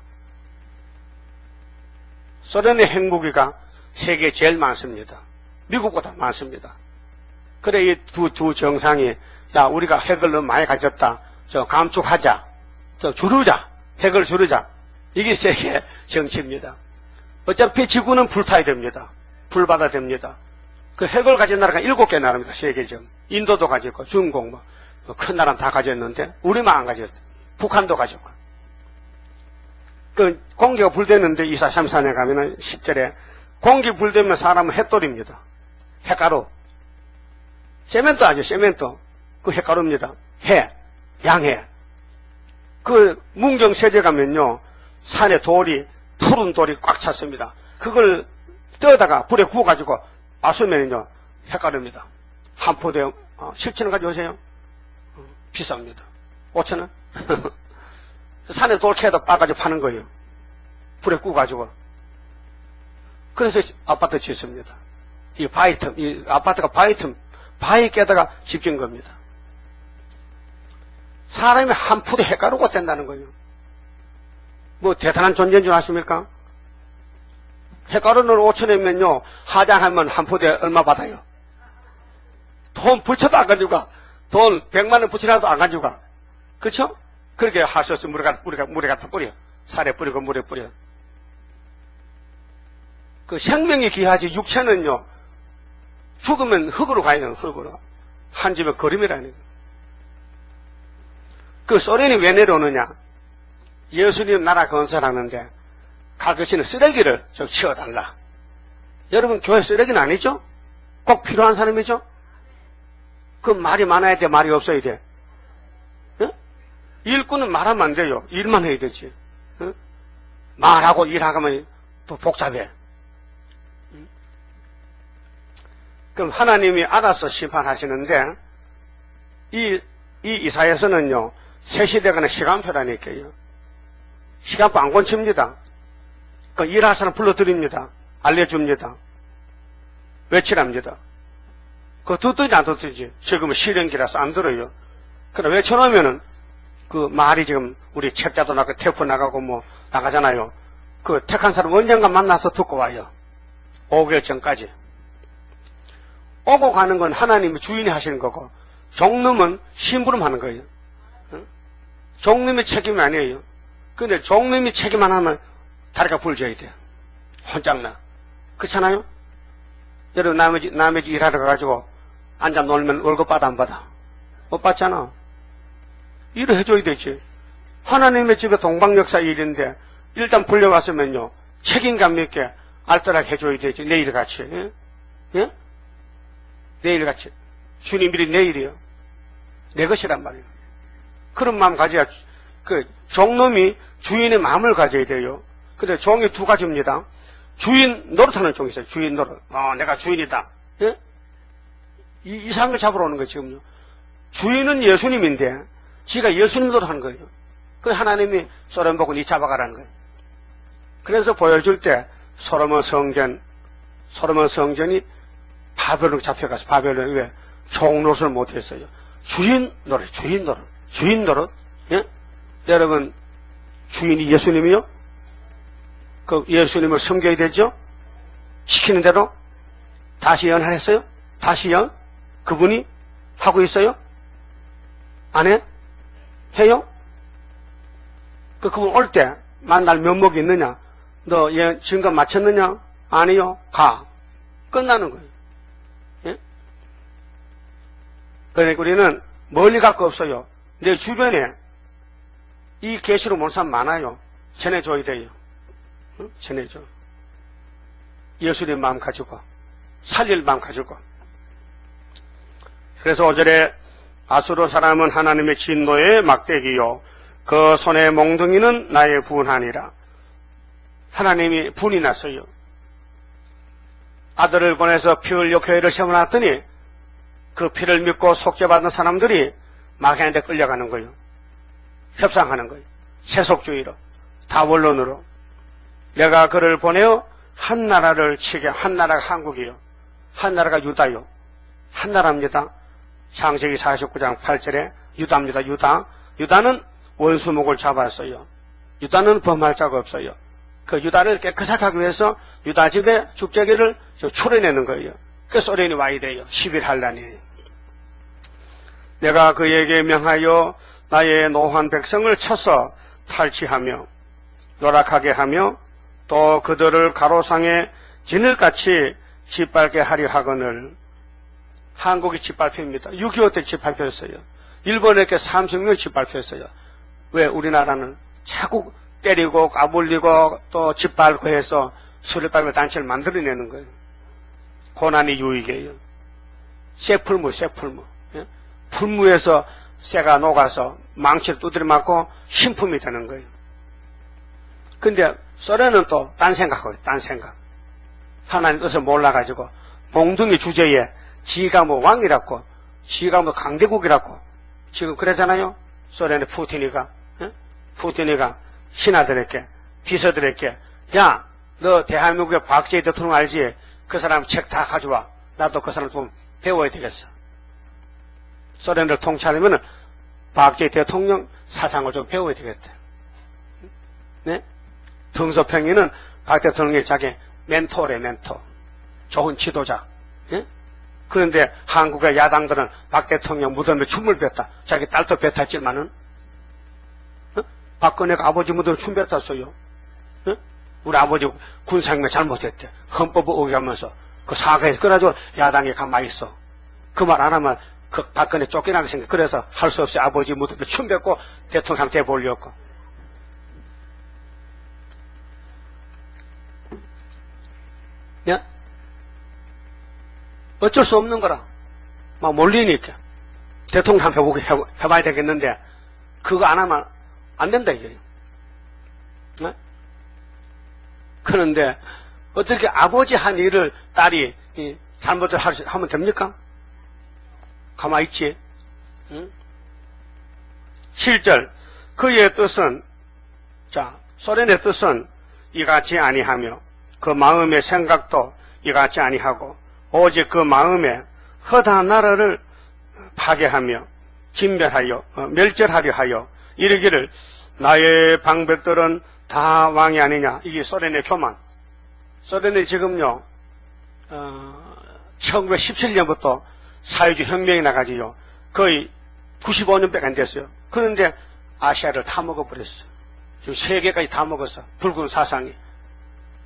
소련의 핵무기가 세계에 제일 많습니다. 미국보다 많습니다. 그래 이 두 정상이 야 우리가 핵을 너무 많이 가졌다. 저 감축하자. 저 줄이자. 핵을 줄이자. 이게 세계 정치입니다. 어차피 지구는 불타야 됩니다. 불바다 됩니다. 그 핵을 가진 나라가 7개 나라입니다. 세계적. 인도도 가지고 중국 뭐 큰 나라는 다 가졌는데 우리만 안 가졌어. 북한도 가졌고. 그 공기가 불대는데 2사 3사에 가면은 10절에 공기 불대면 사람은 햇돌입니다. 햇가루. 세멘트 아죠, 세멘트. 그 햇가루입니다. 해, 양해. 그 문경세제 가면요, 산에 돌이, 푸른 돌이 꽉 찼습니다. 그걸 떠다가 불에 구워가지고 아수면은요, 햇가루입니다. 한 포대, 7,000원 가져오세요. 비쌉니다. 5,000원? 산에 돌 캐다 빠가지고 파는 거예요. 불에 구워가지고. 그래서 아파트 짓습니다. 이 아파트가 바위 깨다가 집진 겁니다. 사람이 한 푸대 햇가루가 된다는 거예요. 뭐 대단한 존재인 줄 아십니까? 햇가루는 5,000원이면요, 화장하면 한 푸대 얼마 받아요? 돈 붙여도 안 가져가. 돈 100만원 붙이라도 안 가져가. 그렇죠? 그렇게 할 수 없으면 물에 갖다 뿌려. 살에 뿌리고 물에 뿌려. 그 생명이 귀하지 육체는요, 죽으면 흙으로 가야 되는 흙으로. 한 집에 거름이라는 거예요. 그 소련이 왜 내려오느냐? 예수님 나라 건설하는데 갈 것이는 쓰레기를 좀 치워달라. 여러분 교회 쓰레기는 아니죠? 꼭 필요한 사람이죠? 그 말이 많아야 돼, 말이 없어야 돼? 예? 일꾼은 말하면 안 돼요. 일만 해야 되지. 예? 말하고 일하면 복잡해. 그럼 하나님이 알아서 심판하시는데 이 이사야서는요, 새 시대가는 시간표라니까요. 시간표 안 건칩니다. 그 일할 사람 불러드립니다. 알려줍니다. 외치랍니다. 그거 듣든지 안 듣든지. 지금은 실행기라서 안 들어요. 그러나 외쳐놓으면은 그 말이 지금 우리 책자도 나가고 테이프 나가고 뭐 나가잖아요. 그 택한 사람 언젠가 만나서 듣고 와요. 5개월 전까지. 오고 가는 건 하나님이 주인이 하시는 거고, 종놈은 심부름하는 거예요. 종놈이 책임이 아니에요. 근데 종놈이 책임 안 하면 다리가 굴져야 돼요. 혼짝나. 그렇잖아요? 여러분 남의 집 일하러 가가지고 앉아 놀면 월급 받아 안 받아? 못 받잖아. 일을 해줘야 되지. 하나님의 집에 동방역사 일인데 일단 불려왔으면요, 책임감 있게 알뜰하게 해줘야 되지. 내일같이. 예? 예? 내일같이. 주님 일이 내일이요. 내 것이란 말이에요. 그런 마음 가져야, 그 종놈이 주인의 마음을 가져야 돼요. 근데 종이 두 가지입니다. 주인 노릇하는 종이 있어요. 주인 노릇. 내가 주인이다. 예? 이상한 걸 잡으러 오는 거예요, 지금요. 주인은 예수님인데, 지가 예수님 노릇하는 거예요. 그 하나님이 소련 보고 니 잡아가라는 거예요. 그래서 보여줄 때, 소로몬 성전이 바벨론 잡혀가서 바벨론이 왜 종노릇을 못했어요. 주인 노릇. 예? 여러분, 주인이 예수님이요? 그 예수님을 섬겨야 되죠? 시키는 대로? 다시 연하했어요? 다시 연? 그분이 하고 있어요? 안 해? 해요? 그분 올 때 만날 면목이 있느냐? 너 얘 증거 마쳤느냐? 아니요? 가. 끝나는 거예요. 예? 그러니까 우리는 멀리 갈 거 없어요. 내 주변에 이 계시로 모르는 사람 많아요. 전해줘야 돼요. 응? 전해줘. 예수님 마음 가지고, 살릴 마음 가지고. 그래서 5절에 아수르 사람은 하나님의 진노의 막대기요, 그 손의 몽둥이는 나의 분하니라. 하나님이 분이 났어요. 아들을 보내서 피 흘려 교회를 세워놨더니 그 피를 믿고 속죄받은 사람들이 마귀한테 끌려가는 거예요. 협상하는 거예요. 세속주의로, 다원론으로. 내가 그를 보내어 한 나라를 치게, 한 나라가 한국이요, 한 나라가 유다요. 한 나라입니다. 창세기 49장 8절에 유다입니다. 유다는 원수목을 잡았어요. 유다는 범할 자가 없어요. 그 유다를 깨끗하게 하기 위해서 유다 집에 죽제기를 초래내는 거예요. 그 소련이 와야 돼요. 11한란이에요. 내가 그에게 명하여 나의 노한 백성을 쳐서 탈취하며 노락하게 하며 또 그들을 가로상에 진흙같이 짓밟게 하려 하거늘. 한국이 짓밟힙니다. 6.25 때 짓밟혔어요. 일본에게 30년 짓밟혔어요. 왜 우리나라는 자꾸 때리고 까불리고 또 짓밟고 해서 수렵밟을 단체를 만들어내는 거예요. 고난이 유익이에요. 쇠풀무. 예? 풀무에서 쇠가 녹아서 망치를 두드려 맞고 신품이 되는 거예요. 근데 소련은 또 딴 생각하고요. 딴 생각. 하나님 뜻을 몰라가지고 몽둥이 주제에 지가 뭐 왕이라고, 지가 뭐 강대국이라고 지금 그러잖아요. 소련의 푸틴이가. 예? 푸틴이가 신하들에게, 비서들에게, 야, 너 대한민국의 박정희 대통령 알지? 그 사람 책 다 가져와. 나도 그 사람 좀 배워야 되겠어. 소련을 통치하려면 박정희 대통령 사상을 좀 배워야 되겠다. 네? 등소평이는 박 대통령이 자기 멘토래, 멘토. 좋은 지도자. 예? 그런데 한국의 야당들은 박 대통령 무덤에 춤을 췄다. 자기 딸도 뱉었지만은, 박근혜가 아버지 무덤에 춤 뱉었어요. 예? 우리 아버지 군상명 잘못했대. 헌법을 어기하면서 그 사과에 그래가지고 야당이 가만히 있어. 그 말 안 하면 그 박근혜 쫓겨나게 생겨. 그래서 할 수 없이 아버지 무덤에 춤 뱉고 대통령 상태에 보려고. 예? 어쩔 수 없는 거라. 막 몰리니까. 대통령 한번 해봐야 되겠는데, 그거 안 하면 안 된다, 이거예요. 예? 그런데, 어떻게 아버지 한 일을 딸이 잘못을 하면 됩니까? 가만히 있지. 응? 7절. 그의 뜻은, 자, 소련의 뜻은 이같이 아니하며, 그 마음의 생각도 이같이 아니하고, 오직 그 마음에 허다한 나라를 파괴하며, 진멸하여, 멸절하려 하여, 이르기를, 나의 방백들은 다 왕이 아니냐. 이게 소련의 교만. 소련이 지금요, 1917년부터 사회주의 혁명이 나가지요. 거의 95년밖에 안 됐어요. 그런데 아시아를 다 먹어버렸어. 지금 세계까지 다 먹었어. 붉은 사상이.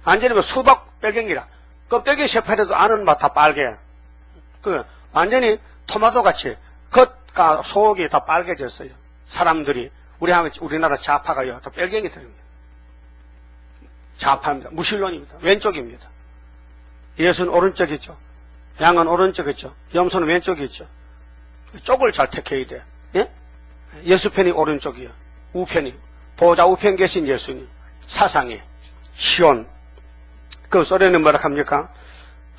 완전히 뭐 수박 빨갱이라. 껍데기 새파래도 아는 맛 다 빨개. 완전히 토마토 같이 겉과 속이 다 빨개졌어요. 사람들이, 우리나라 좌파가요. 다 빨갱이들입니다. 좌파입니다. 무신론입니다. 왼쪽입니다. 예수는 오른쪽이죠. 양은 오른쪽이죠. 염소는 왼쪽이죠. 쪽을 잘 택해야 돼. 예? 예수 편이 오른쪽이요. 우편이. 보좌 우편 계신 예수님. 사상이. 시온. 그 소련은 뭐라 합니까?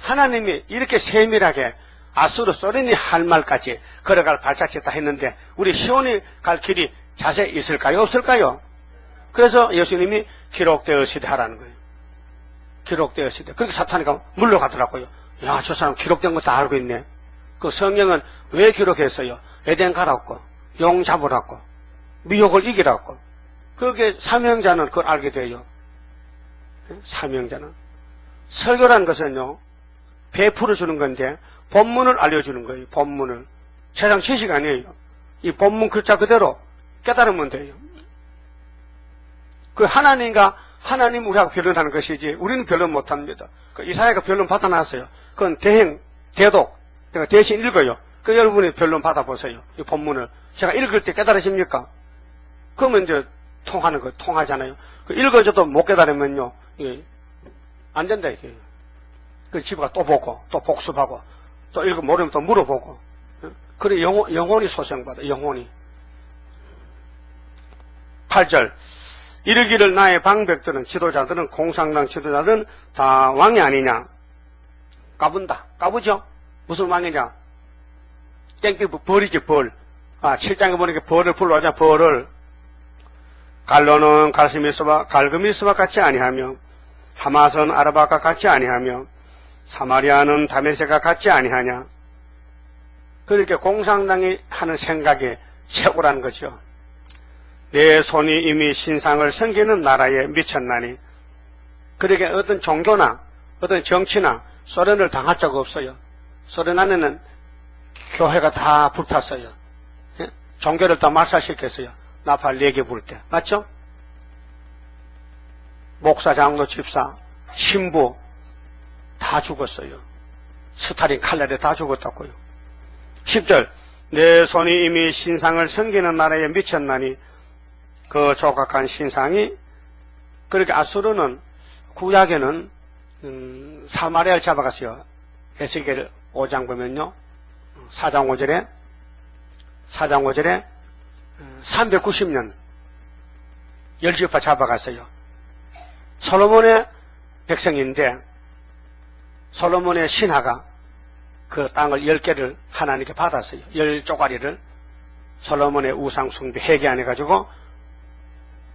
하나님이 이렇게 세밀하게 아수르 소련이 할 말까지 걸어갈 발자취했다 했는데 우리 시온이 갈 길이 자세히 있을까요? 없을까요? 그래서 예수님이 기록되었으되 하라는 거예요. 기록되었으되. 그렇게 사탄이가 물러가더라고요. 야, 저 사람 기록된 거 다 알고 있네. 그 성경은 왜 기록했어요? 에덴 가라고, 용 잡으라고, 미혹을 이기라고. 그게 사명자는 그걸 알게 돼요. 사명자는. 설교라는 것은요, 베풀어 주는 건데, 본문을 알려주는 거예요. 본문을. 세상 지식 아니에요. 이 본문 글자 그대로 깨달으면 돼요. 그 하나님 우리하고 변론하는 것이지, 우리는 변론 못합니다. 그 이사야가 변론 받아놨어요. 그건 대독. 내가 대신 읽어요. 그 여러분이 변론 받아보세요. 이 본문을. 제가 읽을 때 깨달으십니까? 그러면 이제 통하는 거, 통하잖아요. 그 읽어줘도 못 깨달으면요, 안 된다, 이게. 그 집에 가 또 보고, 또 복습하고, 또 읽어 모르면 또 물어보고. 그래, 영혼이 소생받아, 영혼이. 8절. 이르기를 나의 방백들은, 지도자들은, 공산당 지도자들은 다 왕이 아니냐. 까분다. 까부죠? 무슨 왕이냐? 땡기 벌이지, 벌. 7장에 보니까 벌을 불러하자, 벌을. 갈로는 갈그미스와 같이 아니하며, 하마선 아르바가 같이 아니하며, 사마리아는 다메섹과 같이 아니하냐. 그렇게 공산당이 하는 생각이 최고라는 거죠. 내 손이 이미 신상을 섬기는 나라에 미쳤나니. 그렇게 어떤 종교나 어떤 정치나 소련을 당할 적 없어요. 소련 안에는 교회가 다 불탔어요. 예? 종교를 다 말살시켰어요. 나팔 4개 불 때. 맞죠? 목사, 장로, 집사, 신부 다 죽었어요. 스탈린 칼날에 다 죽었다고요. 10절. 내 손이 이미 신상을 섬기는 나라에 미쳤나니 그 조각한 신상이. 그렇게 아수르는 구약에는 사마리아를 잡아갔어요. 에스겔 5장 보면요, 4장 5절에 390년 열지파 잡아갔어요. 솔로몬의 백성인데 솔로몬의 신하가 그 땅을 10개를 하나님께 받았어요. 10쪼가리를 솔로몬의 우상 숭배 회개 안 해가지고.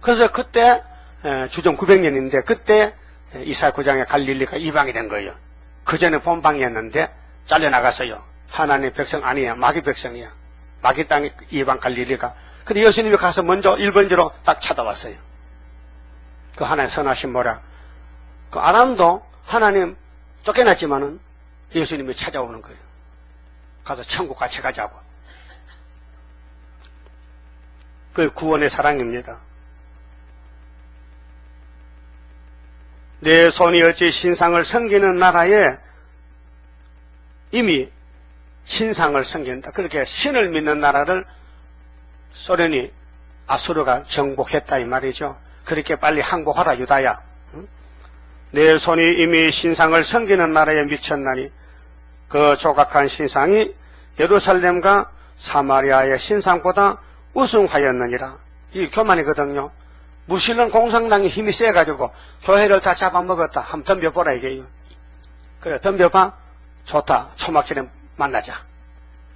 그래서 그때 주전 900년인데 그때 이사야 9장에 갈릴리가 이방이 된 거예요. 그 전에 본방이었는데 잘려나갔어요. 하나님의 백성 아니야. 마귀 백성이야. 마귀 땅에 이방 갈릴리가. 근데 예수님이 가서 먼저 1번지로 딱 찾아왔어요. 그 하나님 선하신 모라. 그 아담도 하나님 쫓겨났지만은 예수님이 찾아오는 거예요. 가서 천국 같이 가자고. 그 구원의 사랑입니다. 내 손이 어찌 신상을 섬기는 나라에 이미 신상을 섬긴다. 그렇게 신을 믿는 나라를 소련이 아수르가 정복했다 이 말이죠. 그렇게 빨리 항복하라 유다야. 내 손이 이미 신상을 섬기는 나라에 미쳤나니 그 조각한 신상이 예루살렘과 사마리아의 신상보다 우승하였느니라. 이 교만이거든요. 무신론 공산당이 힘이 세가지고 교회를 다 잡아먹었다. 한번 덤벼보라 이게요. 그래, 덤벼봐. 좋다. 초막절에 만나자.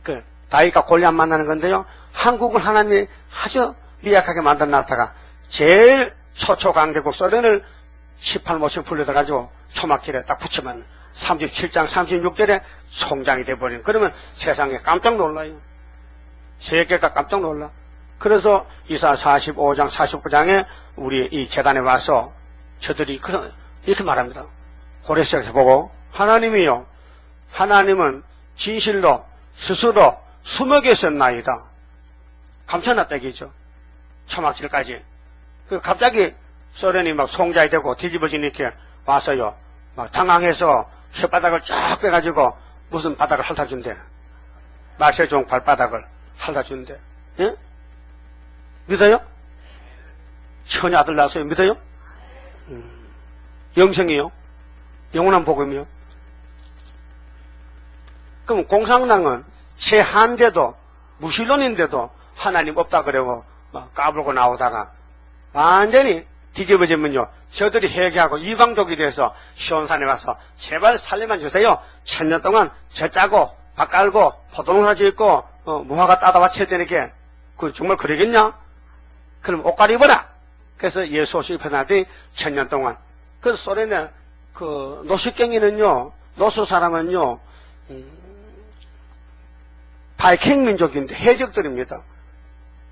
그 다윗과 골리앗 만나는 건데요. 한국을 하나님이 아주 미약하게 만들어놨다가 제일 초초강대국 소련을 18모신 불러다가지고 초막절에 딱 붙이면 37장 36절에 송장이 돼버리는. 그러면 세상에 깜짝 놀라요. 세계가 깜짝 놀라. 그래서 이사 45장 49장에 우리 이 재단에 와서 저들이 이렇게 말합니다. 고레스에서 보고 하나님이요, 하나님은 진실로 스스로 숨어 계셨나이다. 감춰놨다 얘기죠. 초막절까지. 갑자기 소련이 막 송장이 되고 뒤집어지니까 와서요, 막 당황해서 혓바닥을 쫙 빼가지고 무슨 바닥을 핥아준대. 말세종 발바닥을 핥아준대. 예? 믿어요? 처녀 아들 낳았어요. 믿어요? 영생이요? 영원한 복음이요? 그럼 공산당은 최한데도 무신론인데도 하나님 없다 그러고 막 까불고 나오다가 완전히 뒤집어지면요, 저들이 회개하고 이방족이 돼서 시온산에 와서 제발 살려만 주세요. 1000년 동안 저 짜고 밥 깔고 포도농사 짓고 무화과 따다 와쳐야 되니까 그 정말 그러겠냐? 그럼 옷갈 입어라. 그래서 예수 오실 편하더니 1000년 동안. 그래서 소련의 그 노숙갱이는요, 노수 사람은요, 바이킹 민족인데 해적들입니다.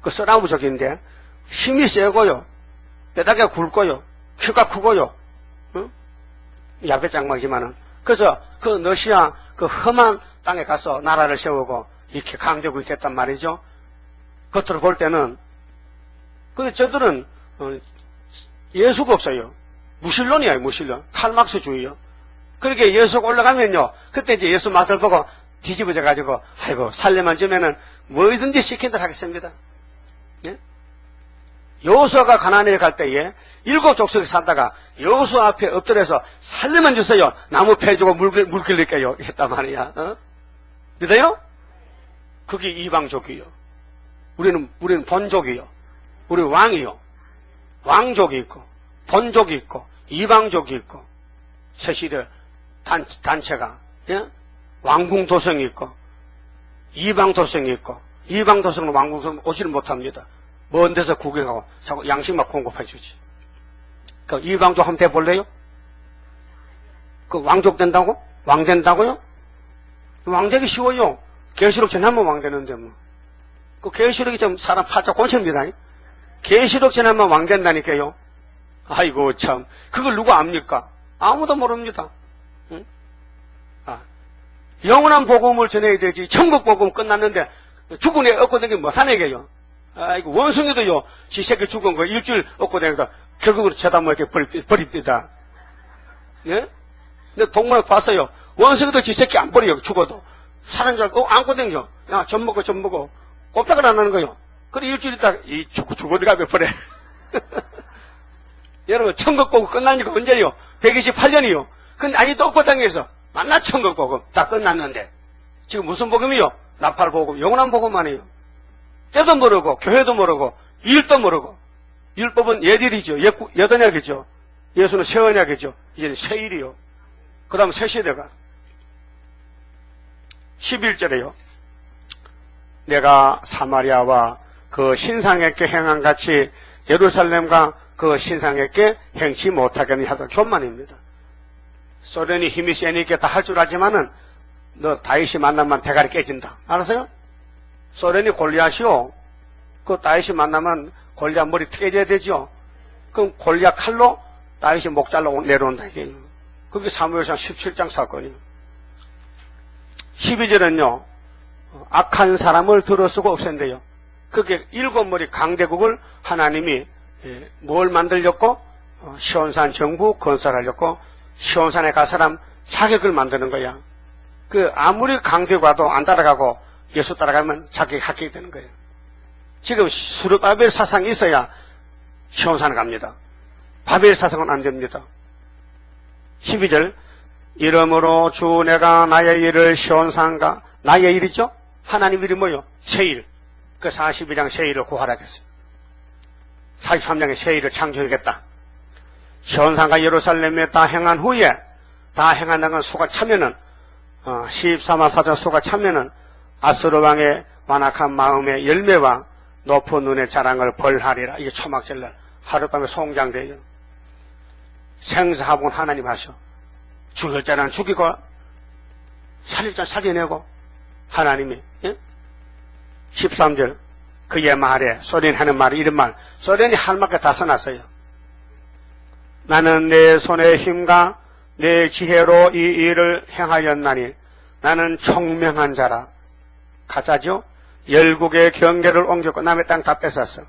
그 서나무족인데 힘이 세고요, 뼈다귀가 굵고요, 키가 크고요, 야배장막이지만은. 그래서 그 러시아 그 험한 땅에 가서 나라를 세우고 이렇게 강대국이 됐단 말이죠. 겉으로 볼 때는. 근데 저들은 예수가 없어요. 무신론이에요, 무신론. 칼막스주의요. 그렇게 예수가 올라가면요, 그때 이제 예수 맛을 보고 뒤집어져 가지고 아이고 살려만 주면은 뭐든지 시킨 대로 하겠습니다. 예? 여호수아가 가나안에 갈 때에 7족속이 살다가 여호수아 앞에 엎드려서 살려만 주세요. 나무 패주고 물 길릴게요 했단 말이야. 믿어요? 그게 이방족이요. 우리는 본족이요. 우리 왕이요. 왕족이 있고 본족이 있고 이방족이 있고 세시대 단체가, 예? 왕궁 도성이 있고 이방 도성이 있고, 이방 도성은 왕궁 도성 오지를 못합니다. 먼 데서 구경하고 자꾸 양식만 공급해 주지. 그 이방족 한번 돼볼래요? 그 왕족 된다고? 왕 된다고요? 왕되기 쉬워요. 계시록 전하면 왕 되는데 뭐. 그 계시록이 좀 사람 팔자 곤칩니다. 계시록 전하면 왕 된다니까요. 아이고 참, 그걸 누가 압니까? 아무도 모릅니다. 응? 영원한 복음을 전해야 되지. 천국 복음 끝났는데 죽은 애 얻고 다니기 못하네게요. 아이고 원숭이도요, 지 새끼 죽은 거 일주일 얻고 다니다 결국은 쳐다 뭐 이렇게 버립니다. 예? 근데 동물학 봤어요. 원숭이도 지 새끼 안 버려요. 죽어도 사는 줄 알고 안고 다녀. 야, 젖 먹어. 꼼짝을 안 하는 거요. 그래, 일주일 있다가, 죽어도 가버려. 여러분, 천국 보고 끝나니까 언제요? 128년이요. 근데 아직도 억고당에서 만나 천국 복음 다 끝났는데, 지금 무슨 복음이요? 나팔 복음, 영원한 복음만 해요. 때도 모르고, 교회도 모르고, 일도 모르고, 율법은 예딜이죠. 여언약이죠. 예수는 새 언약이죠. 이제는 새 일이요. 그 다음 새 시대가. 11절에요. 내가 사마리아와 그 신상에게 행한 같이 예루살렘과 그 신상에게 행치 못하겠니 하던 교만입니다. 소련이 힘이 세니까 다 할 줄 알지만은 너 다윗이 만나면 대가리 깨진다. 알았어요? 소련이 골리앗이요. 그 다윗이 만나면 골리앗 머리 깨져야 되죠. 그럼 골리앗 칼로 다윗이 목 잘라 내려온다 이게요. 그게 사무엘상 17장 사건이에요. 12절은요. 악한 사람을 들어쓰고 없앤대요. 그게 7머리 강대국을 하나님이 뭘 만들렸고 시온산 정부 건설하려고 시온산에 갈 사람 자격을 만드는 거야. 그 아무리 강대국 와도 안 따라가고 예수 따라가면 자격이 합격이 되는 거예요. 지금 수르바벨 사상이 있어야 시온산 갑니다. 바벨 사상은 안 됩니다. 12절 이러므로 주 내가 나의 일을 시온산과 나의 일이죠. 하나님 일이 뭐요? 새일. 그 42장 새일을 구하라겠어요. 43장에 새일을 창조하겠다. 시온산과 예루살렘에 다 행한 후에 다 행한다는 건 수가 차면은 14만 4천 수가 차면은 아스루 왕의 완악한 마음의 열매와 높은 눈의 자랑을 벌하리라. 이게 초막절날 하룻밤에 송장돼요. 생사하복은 하나님 하셔. 죽일 자는 죽이고 살릴 자는 살려내고 하나님이 13절 그의 말에 소련이 하는 말이 이런 말 소련이 할 말까 다 써놨어요. 나는 내 손의 힘과 내 지혜로 이 일을 행하였나니 나는 총명한 자라. 가짜죠? 열국의 경계를 옮겼고 남의 땅 다 뺏었어.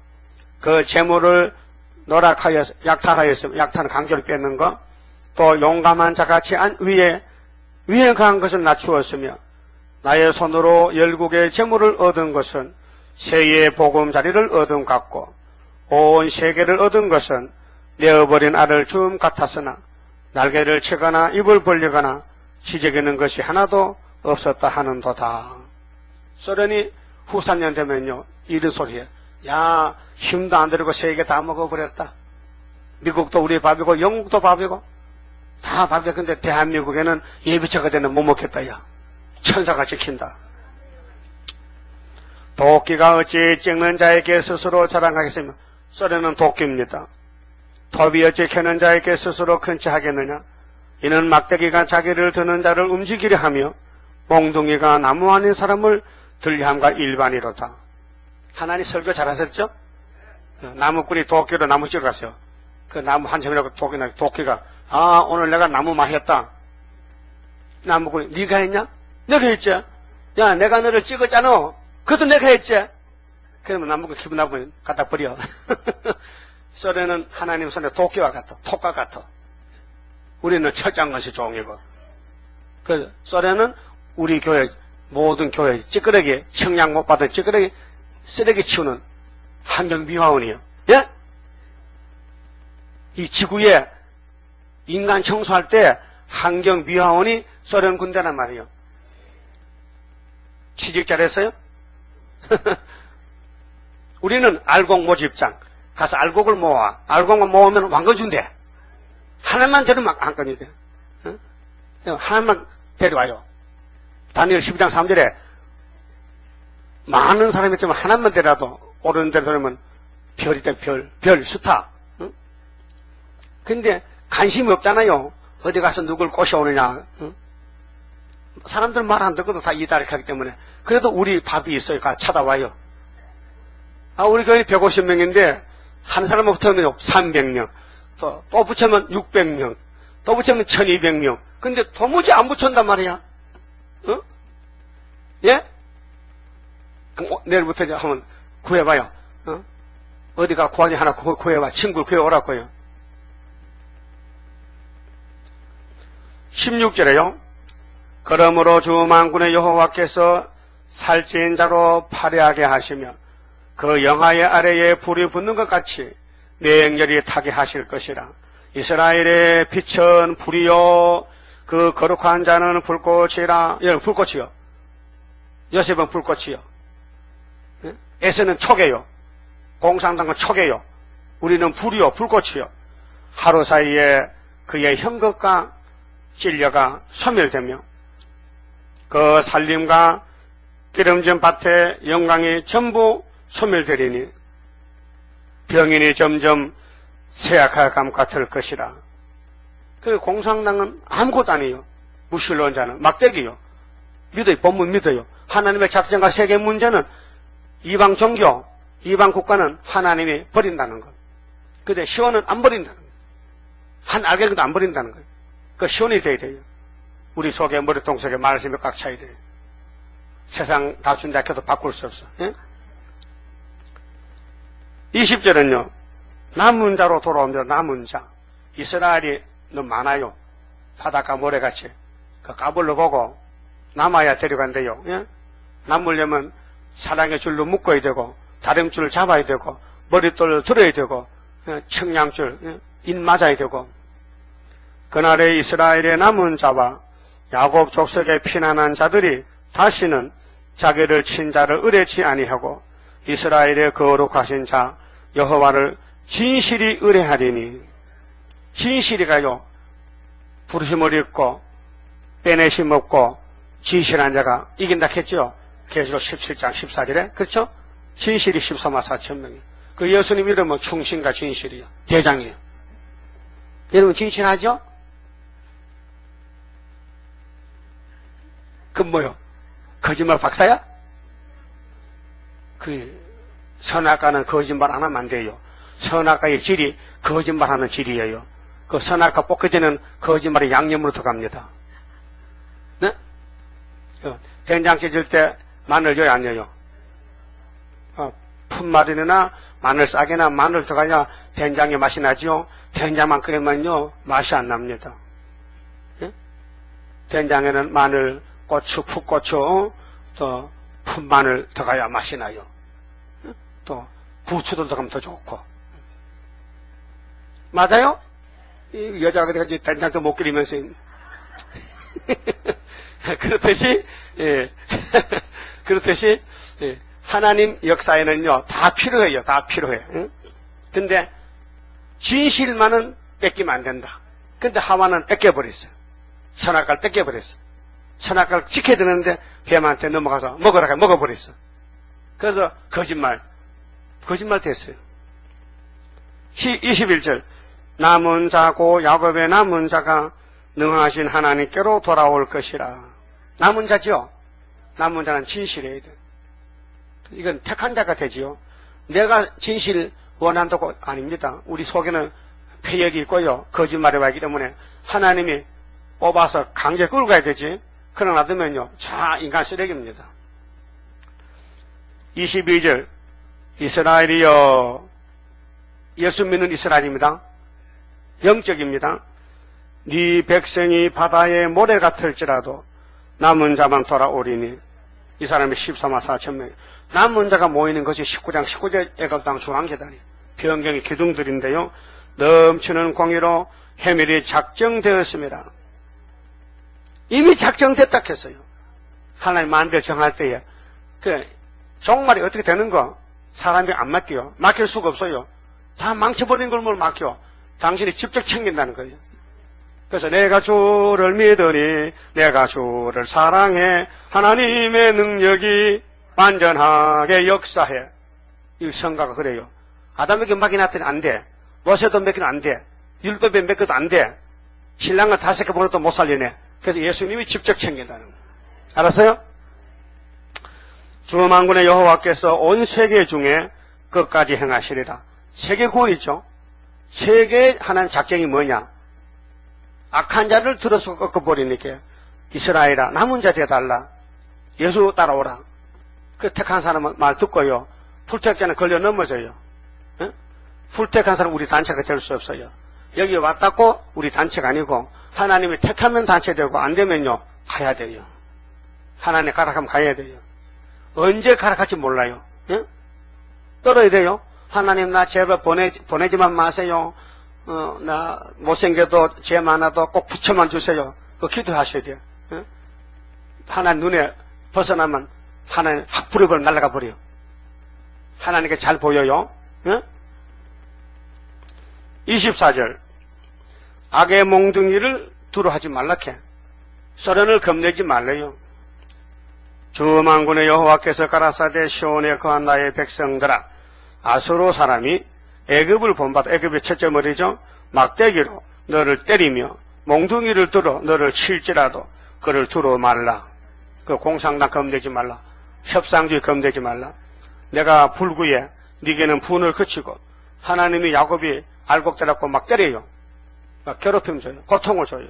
그 재물을 약탈하였으면 약탈은 강제로 뺏는 거 또 용감한 자같이 위에 가한 것을 낮추었으며 나의 손으로 열국의 재물을 얻은 것은 세의 보금자리를 얻은 같고 온 세계를 얻은 것은 내어버린 알을 줌 같았으나 날개를 치거나 입을 벌리거나 지저귀는 것이 하나도 없었다 하는도다. 소련이 후산년 되면요 이런 소리예요. 야 힘도 안 들이고 세계 다 먹어버렸다. 미국도 우리 밥이고 영국도 밥이고 다 밥이야. 근데 대한민국에는 예비처가 되는 못 먹겠다. 야 천사가 지킨다. 도끼가 어찌 찍는 자에게 스스로 자랑하겠으며 소련은 도끼입니다. 톱이 어찌 캐는 자에게 스스로 큰 체 하겠느냐. 이는 막대기가 자기를 드는 자를 움직이려 하며 몽둥이가 나무 아닌 사람을 들리함과 일반이로다. 하나님 설교 잘하셨죠? 나무꾼이 도끼로 나무 찌러 갔어요. 그 나무 한참이라고 도끼가 오늘 내가 나무 많이 했다. 나무꾼이 네가 했냐? 내가 했지. 야 내가 너를 찍었잖아. 그것도 내가 했지. 그러면 나무꾼 기분 나쁘면 갖다 버려. 소련은 하나님 손에 도끼와 같아. 톱과 같아. 우리는 철장것이 종이고. 그 소련은 우리 교회 모든 교회 찌끄러기 청량 못 받은 찌끄러기 쓰레기 치우는 환경미화원이에요. 예? 이 지구에 인간 청소할 때 환경미화원이 소련 군대란 말이에요. 취직 잘했어요? 우리는 알곡 모집장 가서 알곡을 모아. 알곡만 모으면 왕건 준대. 하나만 데려면 왕건이 돼. 하나만 데려와요. 다니엘 12장 3절에 많은 사람이 있지만 하나만 데려와도 오르는 데로 들으면 별이 돼. 별 스타. 근데 관심이 없잖아요. 어디 가서 누굴 꼬셔오느냐. 사람들 말 안 듣고도 다 이다르게 하기 때문에. 그래도 우리 밥이 있어요. 가 찾아와요. 우리 교회 150명인데 한 사람만 붙으면 300명. 또 붙이면 600명. 또 붙이면 1200명. 근데 도무지 안 붙였단 말이야. 예? 그럼 내일부터 이제 한번 구해봐요. 어디가 구하니 하나 구해봐. 친구를 구해오라고요. 16절에요. 그러므로 주 만군의 여호와께서 살찐 자로 파래하게 하시며 그 영하의 아래에 불이 붙는 것 같이 맹렬히 타게 하실 것이라. 이스라엘의 빛은 불이요 그 거룩한 자는 불꽃이라. 여러분 불꽃이요. 요셉은 불꽃이요. 에서는 촉이요. 공산당은 촉이요. 우리는 불이요 불꽃이요. 하루 사이에 그의 형극과 진려가 소멸되며 그 살림과 기름진 밭의 영광이 전부 소멸되리니 병인이 점점 쇠약함 같을 것이라. 그 공산당은 아무것도 아니에요. 무신론자는 막대기요. 믿어요. 본문 믿어요. 하나님의 작정과 세계 문제는 이방 종교, 이방 국가는 하나님이 버린다는 것. 근데 시온은 안 버린다는 것. 한 알갱이도 안 버린다는 거예요. 그 시온이 돼야 돼요. 우리 속에 머리통 속에 말씀이 꽉 차야 돼요. 세상 다 준다 해도 바꿀 수 없어. 예? 20절은요. 남은 자로 돌아옵니다. 남은 자. 이스라엘이 너무 많아요. 바닷가 모래같이. 그 까불러 보고 남아야 데려간대요. 예? 남으려면 사랑의 줄로 묶어야 되고 다림줄을 잡아야 되고 머릿돌을 들어야 되고 청량줄 인 맞아야 되고. 그날에 이스라엘의 남은 자와 야곱 족속에 피난한 자들이 다시는 자기를 친 자를 의뢰치 아니하고 이스라엘의 거룩하신 자 여호와를 진실이 의뢰하리니. 진실이가요 부르심을 입고 빼내심 없고 진실한 자가 이긴다 했죠. 계시록 17장 14절에 그렇죠? 진실이 14만 4천 명이. 그 예수님 이름은 충신과 진실이요. 대장이에요. 여러분 진실하죠? 그 뭐요? 거짓말 박사야? 그 선악과는 거짓말 안 하면 안 돼요. 선악과의 질이 거짓말하는 질이에요. 그 선악과 뽑게 되는 거짓말이 양념으로 들어갑니다. 네? 된장찌 질 때 마늘 줘야 안 줘요? 푼마늘이나 마늘 싹이나 마늘 들어가야 된장의 맛이 나죠. 된장만 끓이면요 맛이 안 납니다. 예? 된장에는 마늘, 고추, 풋고추, 또 풋마늘 들어가야 맛이 나요. 또 부추도 들어가면 더 좋고. 맞아요? 이 여자가 돼가지고 된장도 못 끓이면서 그렇듯이 예. 그렇듯이 예. 하나님 역사에는요 다 필요해요. 다 필요해. 응? 근데 진실만은 뺏기면 안 된다. 근데 하와는 뺏겨버렸어요. 선악과를 뺏겨버렸어. 선악과를 지켜야 되는데 뱀한테 넘어가서 먹으라고 먹어버렸어. 그래서 거짓말 됐어요. 21절 남은 자고 야곱의 남은 자가 능하신 하나님께로 돌아올 것이라. 남은 자죠. 남은 자는 진실해야 돼. 이건 택한 자가 되지요. 내가 진실 원한다고 아닙니다. 우리 속에는 폐역이 있고요. 거짓말이 와 있기 때문에 하나님이 뽑아서 강제 끌고 가야 되지. 그러나 놔두면요. 자 인간 쓰레기입니다. 22절 이스라엘이여. 예수 믿는 이스라엘입니다. 영적입니다. 네 백성이 바다의 모래 같을지라도 남은 자만 돌아오리니. 이 사람이 14만 4천 명. 남은 자가 모이는 것이 19장 19절 애각당 중앙재단이에요. 변경의 기둥들인데요. 넘치는 공의로 해밀이 작정되었습니다. 이미 작정됐다 했어요. 하나님 만들 정할 때에. 종말이 어떻게 되는 거 사람이 안 맡겨요. 맡길 수가 없어요. 다 망쳐버린 걸 뭘 맡겨. 당신이 직접 챙긴다는 거예요. 그래서 내가 주를 믿으니 내가 주를 사랑해. 하나님의 능력이 완전하게 역사해. 이 성가가 그래요. 아담에게 맡겨놨더니 안 돼. 모세도 맡기면 안 돼. 율법에 맡겨도 안 돼. 신랑을 5개 보내도 못 살리네. 그래서 예수님이 직접 챙긴다는 거예요. 알았어요? 주 만군의 여호와께서 온 세계 중에 끝까지 행하시리라. 세계 구원이죠. 세계 하나님 작정이 뭐냐? 악한 자를 들어서 꺾어버리니까 이스라엘아 남은 자 되어달라. 예수 따라오라. 그 택한 사람은 말 듣고요. 불택자는 걸려 넘어져요. 에? 불택한 사람은 우리 단체가 될 수 없어요. 여기 왔다고 우리 단체가 아니고 하나님이 택하면 단체 되고 안 되면요 가야 돼요. 하나님 가라 하면 가야 돼요. 언제 가라갈지 몰라요. 예? 떨어야 돼요. 하나님 나 제발 보내지만 마세요. 나 못생겨도 죄 많아도 꼭 붙여만 주세요. 그 기도하셔야 돼요. 예? 하나님 눈에 벗어나면 하나님 확 불어버려 날아가 버려요. 하나님께 잘 보여요. 예? 24절 악의 몽둥이를 두루 하지 말라케 소련을 겁내지 말래요. 주 만군의 여호와께서 가라사대 시온에 거한 나의 백성들아 아수르 사람이 애굽을 본받아 애굽의 첫째 머리죠. 막대기로 너를 때리며 몽둥이를 들어 너를 칠지라도 그를 두루 말라. 그 공상당 겁내지 말라. 협상주의 겁내지 말라. 내가 불구에 네게는 분을 그치고 하나님이 야곱이 알곡대라고 막 때려요. 막 괴롭힘 줘요. 고통을 줘요.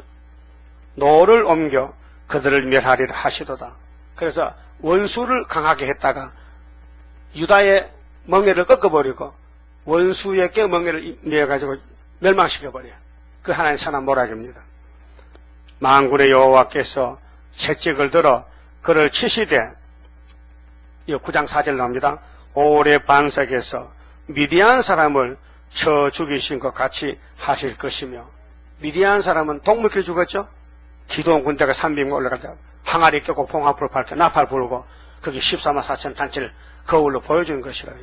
노를 옮겨 그들을 멸하리라 하시도다. 그래서 원수를 강하게 했다가 유다의 멍에를 꺾어버리고 원수에게 멍에를 매어가지고 멸망시켜버려요. 그 하나님 선한 모락입니다. 만군의 여호와께서 채찍을 들어 그를 치시되 이 9장 4절 나옵니다. 오래 반석에서 미디안 사람을 쳐 죽이신 것 같이 하실 것이며 미디안 사람은 동물끼리 죽었죠. 기도원 군대가 산비에 올라갈 때 항아리 껴고 봉합으로 밟고 나팔 불고 거기 14만 4천 단체를 거울로 보여준 것이라요.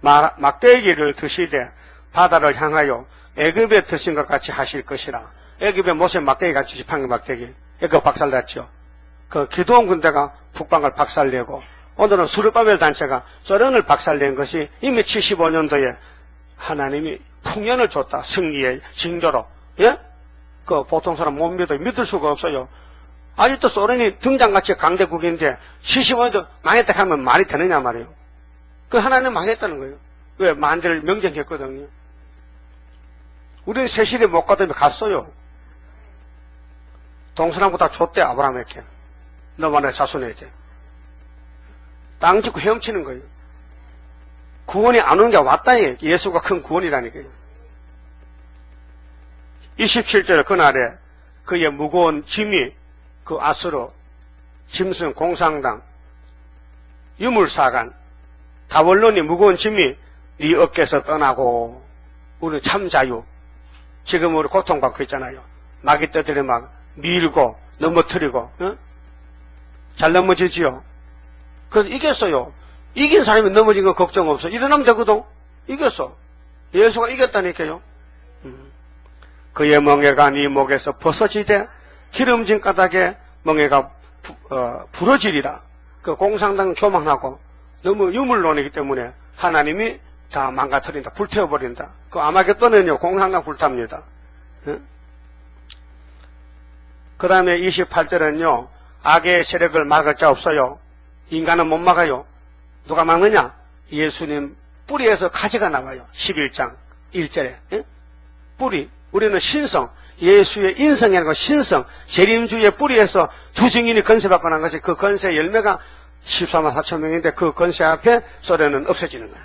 막대기를 드시되 바다를 향하여 애굽에 드신 것 같이 하실 것이라. 애굽에 모세 막대기 같이 지팡이 막대기 애굽 박살났죠. 그 기도원 군대가 북방을 박살내고 오늘은 수르바벨 단체가 소련을 박살낸 것이 이미 75년도에 하나님이 풍년을 줬다. 승리의 징조로. 예? 그 보통 사람 못 믿을 수가 없어요. 아직도 소련이 등장같이 강대국인데 75년도 망했다 하면 말이 되느냐 말이에요. 그 하나님 망했다는 거예요. 왜? 만대를 명정했거든요. 우리는 세실에 못 가더니 갔어요. 동서남북 다 줬대 아브라함에게. 너와 내 자손에게. 땅 짓고 헤엄치는 거예요. 구원이 안 오는 게 왔다. 예수가 큰 구원이라니까요. 27절 그날에 그의 무거운 짐이 그 아수르, 짐승, 공상당, 유물사관, 다원론이 무거운 짐이 네 어깨에서 떠나고 우리는 참 자유. 지금 우리 고통받고 있잖아요. 마귀 떼들이 막 밀고 넘어뜨리고 잘 넘어지지요. 그래서 이겼어요. 이긴 사람이 넘어진 거 걱정 없어. 일어나면 되거든. 이겼어. 예수가 이겼다니까요. 그의 멍에가 네 목에서 벗어지되 기름진 까닭에 멍에가 부러지리라. 그 공상당 교만하고 너무 유물론이기 때문에 하나님이 다 망가뜨린다. 불태워버린다. 그 아마겟돈은요 공상당 불탑니다. 그 다음에 28절은요 악의 세력을 막을 자 없어요. 인간은 못 막아요. 누가 막느냐? 예수님 뿌리에서 가지가 나와요. 11장 1절에 뿌리. 우리는 신성, 예수의 인성이라는 거 신성, 재림주의 뿌리에서 두 증인이 건세받고 난 것이 그 건세 열매가 14만 4천 명인데 그 건세 앞에 소련은 없어지는 거예요.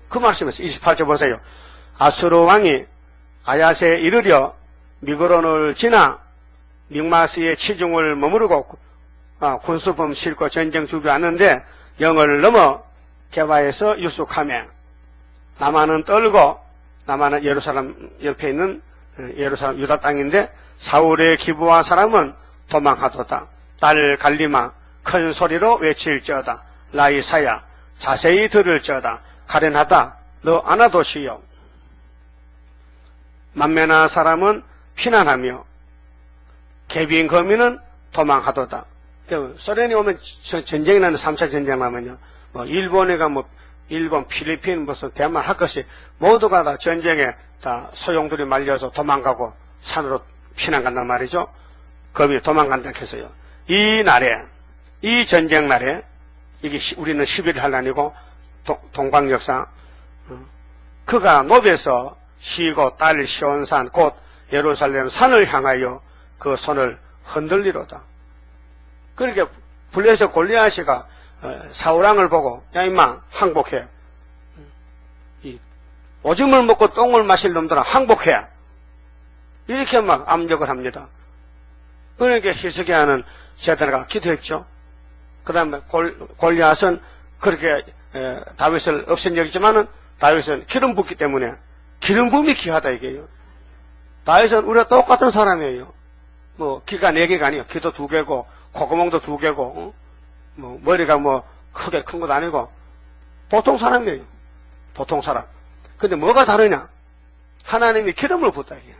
그 말씀에서 28절 보세요. 아수르 왕이 아야세에 이르려 미그론을 지나 믹마스의 치중을 머무르고 군수범 싣고 전쟁 준비하는데 영을 넘어 게바에서 유숙하며 남한은 떨고 남한은 예루살렘 옆에 있는 예루살렘 유다 땅인데 사울의 기브와 사람은 도망하도다. 딸 갈리마 큰 소리로 외칠지어다. 라이사야 자세히 들을지어다. 가련하다 너 아나도시여. 만면한 사람은 피난하며 개빈 거민은 도망하도다. 소련이 오면 전쟁이 나는 3차 전쟁 나면요 일본에가 일본, 필리핀, 무슨 대만 할 것이 모두가 다 전쟁에 다 소용돌이 말려서 도망가고 산으로 피난 간단 말이죠. 거미 도망간다 했어요. 이 날에, 이 전쟁 날에, 이게 우리는 11일 한란이고 동방 역사, 그가 노베에서 쉬고 딸 시온산 곧 예루살렘 산을 향하여 그 손을 흔들리로다. 그렇게 블레셋 골리앗이가 사울왕을 보고 야 임마 항복해. 오줌을 먹고 똥을 마실 놈들은 항복해. 이렇게 막 압력을 합니다. 그러니까 히스기야는 제단가 기도했죠. 그 다음에 골리앗은 그렇게 다윗을 없앤 적이 있지만은 다윗은 기름 붓기 때문에 기름 부음이 귀하다 이게요. 다윗은 우리가 똑같은 사람이에요. 뭐 귀가 4개가 아니에요. 귀도 2개고 콧구멍도 2개고 뭐 머리가 뭐 크게 큰 것도 아니고 보통 사람이에요. 보통 사람. 근데 뭐가 다르냐? 하나님이 기름을 붓다 이게.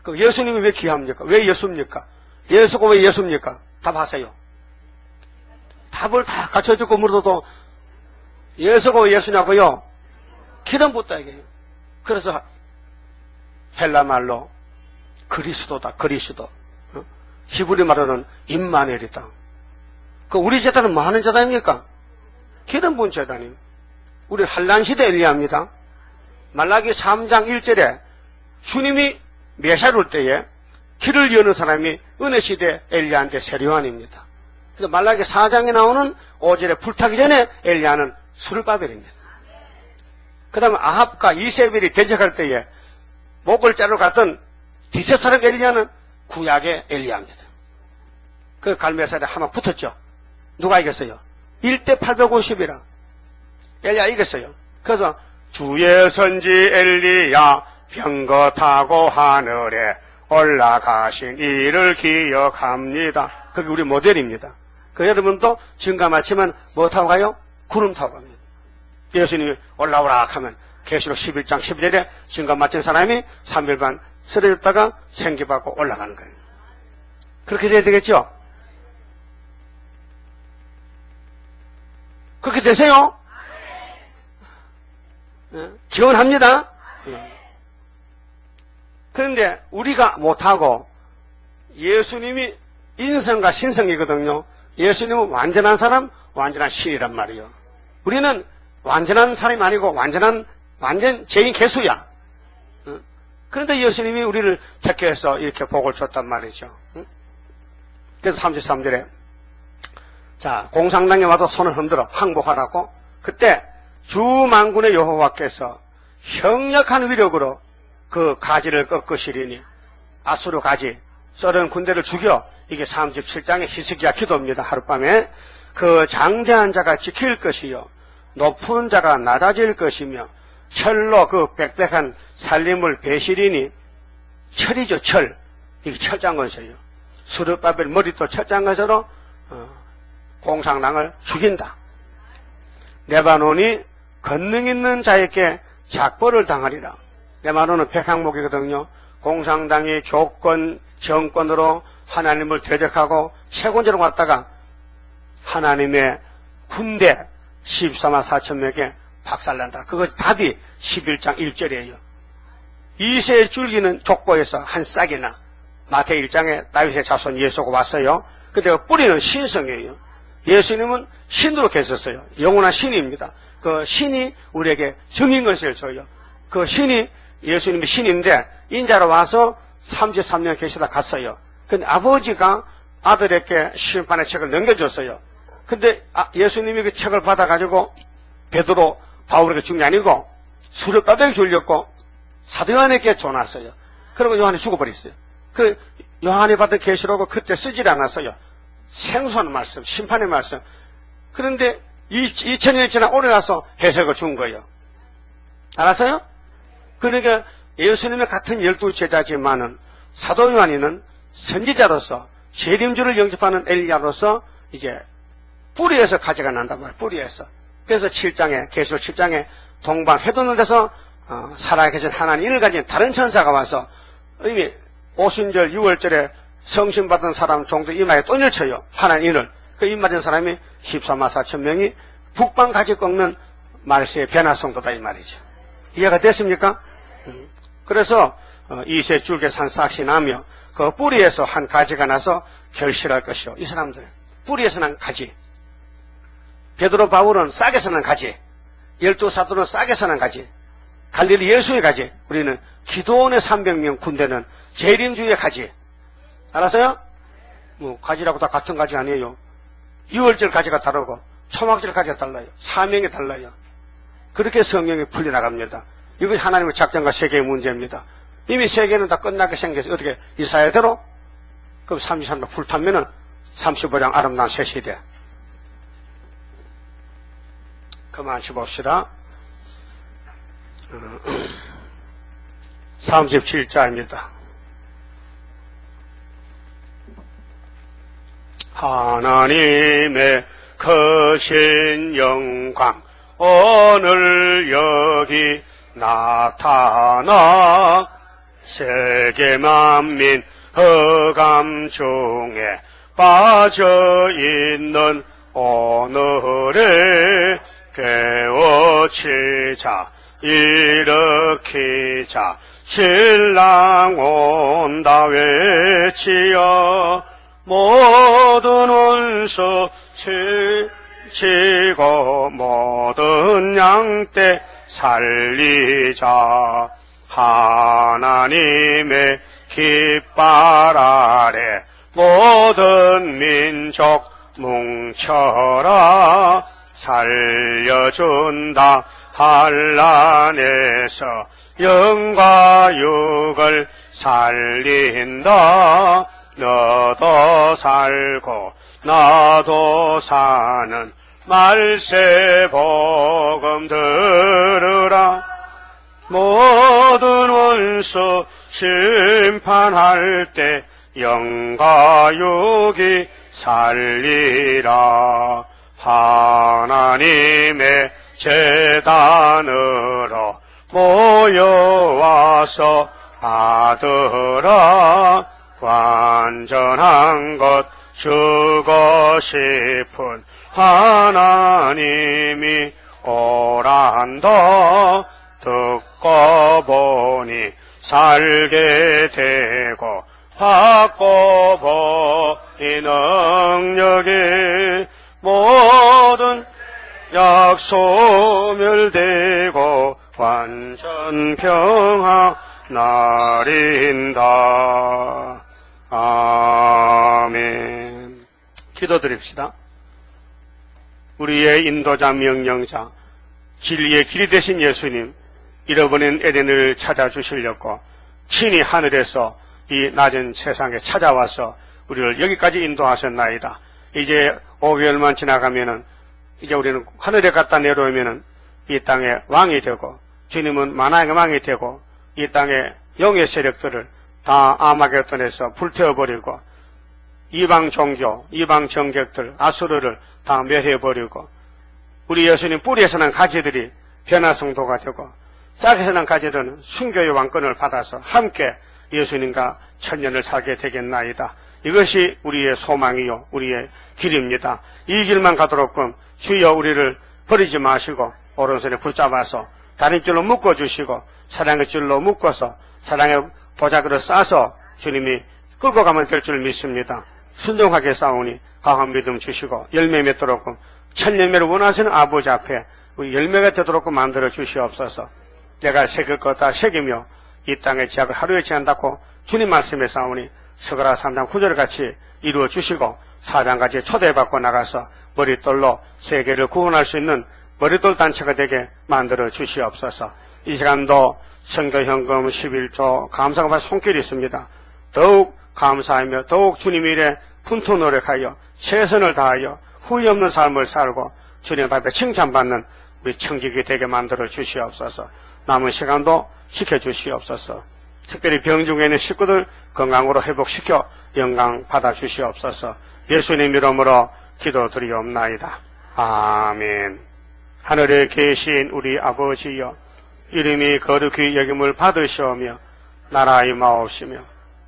그 예수님이 왜 귀합니까? 왜 예수입니까? 예수가 왜 예수입니까? 답하세요. 답을 다 가르쳐주고 물어도 예수가 왜 예수냐고요? 기름 붓다 이게. 그래서 헬라 말로 그리스도다. 그리스도. 히브리 말로는 임마누엘이다. 그 우리 제단은 뭐 하는 제단입니까? 기름 부은 제단이에요. 우리 한란시대 엘리야입니다. 말라기 3장 1절에 주님이 메시아를 올 때에 길을 여는 사람이 은혜시대 엘리야한테 세례요한입니다. 그래서 말라기 4장에 나오는 5절에 불타기 전에 엘리야는 스룹바벨입니다. 그 다음에 아합과 이세벨이 대적할 때에 목을 자르러 갔던 디세 사람 엘리야는 구약의 엘리야입니다. 그 갈멜살에 한번 붙었죠. 누가 이겼어요? 1대 850이라 엘리야 이겼어요. 그래서 주의 선지 엘리야 병거 타고 하늘에 올라가신 이를 기억합니다. 그게 우리 모델입니다. 그 여러분도 증가 마치면 뭐 타고 가요? 구름 타고 갑니다. 예수님이 올라오라 하면 계시록 11장 11절에 증가 마친 사람이 3일 반 쓰러졌다가 생기받고 올라가는 거예요. 그렇게 돼야 되겠죠? 그렇게 되세요? 기원합니다. 그런데 우리가 못하고 예수님이 인성과 신성이거든요. 예수님은 완전한 사람, 완전한 신이란 말이에요. 우리는 완전한 사람이 아니고 완전 죄인 개수야. 그런데 예수님이 우리를 택해서 이렇게 복을 줬단 말이죠. 그래서 33절에 자 공상당에 와서 손을 흔들어 항복하라고. 그때 주 만군의 여호와께서 형력한 위력으로 그 가지를 꺾으시리니 아수르 가지 썰은 군대를 죽여. 이게 37장의 히스기야 기도입니다. 하룻밤에 그 장대한 자가 지킬 것이요 높은 자가 낮아질 것이며 철로 그 빽빽한 살림을 베시리니 철이죠. 철. 이게 철장건설이요. 스룹바벨 머리도 철장건설로 공상당을 죽인다. 레바논이 권능 있는 자에게 작벌을 당하리라. 레바논은 백항목이거든요. 공상당이 교권 정권으로 하나님을 대적하고 채권자로 갔다가 하나님의 군대 14만 4천 명에게 박살난다. 그것이 답이 11장 1절이에요. 이새의 줄기는 족보에서 한 싹이나 마태 1장에 다윗의 자손 예수가 왔어요. 근데 그 뿌리는 신성이에요. 예수님은 신으로 계셨어요. 영원한 신입니다. 그 신이 우리에게 증인것을 줘요. 그 신이 예수님이 신인데 인자로 와서 33년 계시다 갔어요. 근데 아버지가 아들에게 심판의 책을 넘겨줬어요. 근데 예수님이 그 책을 받아가지고 베드로 바울에게 준 게 아니고 수르바벨에게 줄렸고 사도 요한에게 줘놨어요. 그리고 요한이 죽어버렸어요. 그 요한이 받은 계시록을 그때 쓰질 않았어요. 생소한 말씀, 심판의 말씀. 그런데 2000년이 지나 오래 가서 해석을 준 거예요. 알았어요? 그러니까 예수님의 같은 12제자지만은 사도 요한이는 선지자로서 재림주를 영접하는 엘리야로서 이제 뿌리에서 가지가 난단 말이에요. 뿌리에서. 그래서 7장에 계시록 7장에 동방 해돋는 데서 살아계신 하나님을 가진 다른 천사가 와서 이미 오순절 6월절에 성신받은 사람 정도 이마에 돈을 쳐요. 하나님을. 그 입 맞은 사람이 14만 4천 명이 북방 가지 꺾는 말세의 변화성도다 이 말이죠. 이해가 됐습니까? 그래서 이새 줄기 산 싹이 나며 그 뿌리에서 한 가지가 나서 결실할 것이요. 이 사람들은 뿌리에서 난 가지. 베드로 바울은 싹에서 난 가지. 12사도는 싹에서 난 가지. 갈릴리 예수의 가지. 우리는 기도원의 300명 군대는 재림주의 가지. 알았어요? 뭐 가지라고 다 같은 가지 아니에요. 6월절 가지가 다르고 초막절 가지가 달라요. 사명이 달라요. 그렇게 성령이 풀려나갑니다. 이것이 하나님의 작전과 세계의 문제입니다. 이미 세계는 다 끝나게 생겨서 어떻게 이사야대로 그럼 33도 불타면은 35장 아름다운 새 시대. 그만 봅시다. 37자입니다. 하나님의 크신 영광 오늘 여기 나타나 세계 만민 흑암 중에 빠져있는 오늘에 깨우치자 일으키자 신랑 온다 외치어 모든 원수 치고 모든 양떼 살리자 하나님의 깃발 아래 모든 민족 뭉쳐라 살려준다 환난에서 영과 육을 살린다 너도 살고 나도 사는 말세 복음 들으라 모든 원수 심판할 때 영과 육이 살리라 하나님의 제단으로 모여와서 받으라 완전한 것 주고 싶은 하나님이 오란다 듣고 보니 살게 되고 받고 보니 능력이 모든 약 소멸되고 완전 평화 나린다. 아멘. 기도드립시다. 우리의 인도자 명령자 진리의 길이 되신 예수님 잃어버린 에덴을 찾아주시려고 친히 하늘에서 이 낮은 세상에 찾아와서 우리를 여기까지 인도하셨나이다. 이제 5개월만 지나가면은 이제 우리는 하늘에 갔다 내려오면은 이 땅의 왕이 되고 주님은 만왕의 왕이 되고 이 땅의 영의 세력들을 다 아마겟돈에서 불태워버리고 이방 종교, 이방 정객들, 아수르를 다 멸해버리고 우리 예수님 뿌리에서 난 가지들이 변화성도가 되고 싹에서 난 가지들은 순교의 왕권을 받아서 함께 예수님과 천년을 살게 되겠나이다. 이것이 우리의 소망이요 우리의 길입니다. 이 길만 가도록끔 주여 우리를 버리지 마시고 오른손에 붙잡아서 다른 줄로 묶어주시고 사랑의 줄로 묶어서 사랑의 보자기로 싸서 주님이 끌고 가면 될 줄 믿습니다. 순종하게 싸우니 강한 믿음 주시고 열매 맺도록끔 첫 열매를 원하시는 아버지 앞에 우리 열매가 되도록 만들어 주시옵소서. 내가 새길 것 다 새기며 이 땅의 지약을 하루에 지한다고 주님 말씀에 싸우니 스가랴 3장 9절 같이 이루어 주시고 4장까지 초대받고 나가서 머릿돌로 세계를 구원할 수 있는 머릿돌 단체가 되게 만들어 주시옵소서. 이 시간도 선교현금 11조 감사가 받은 손길이 있습니다. 더욱 감사하며 더욱 주님 일에 분투 노력하여 최선을 다하여 후회 없는 삶을 살고 주님 앞에 칭찬받는 우리 청직이 되게 만들어 주시옵소서. 남은 시간도 지켜주시옵소서. 특별히 병중에 있는 식구들 건강으로 회복시켜 영광 받아 주시옵소서. 예수님 이름으로 기도드리옵나이다. 아멘. 하늘에 계신 우리 아버지여 이름이 거룩히 여김을 받으시오며 나라 임하옵시며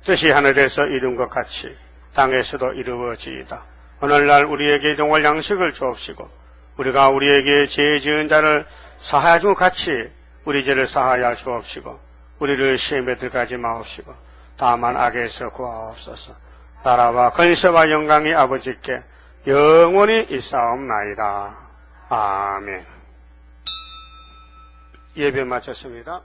뜻이 하늘에서 이룬 것 같이 땅에서도 이루어지이다. 오늘날 우리에게 일용할 양식을 주옵시고 우리가 우리에게 죄 지은 자를 사하여 준 같이 우리 죄를 사하여 주옵시고 우리를 시험에 들어가지 마옵시고 다만 악에서 구하옵소서. 나라와 권세와 영광이 아버지께 영원히 있사옵나이다. 아멘. 예배 마쳤습니다.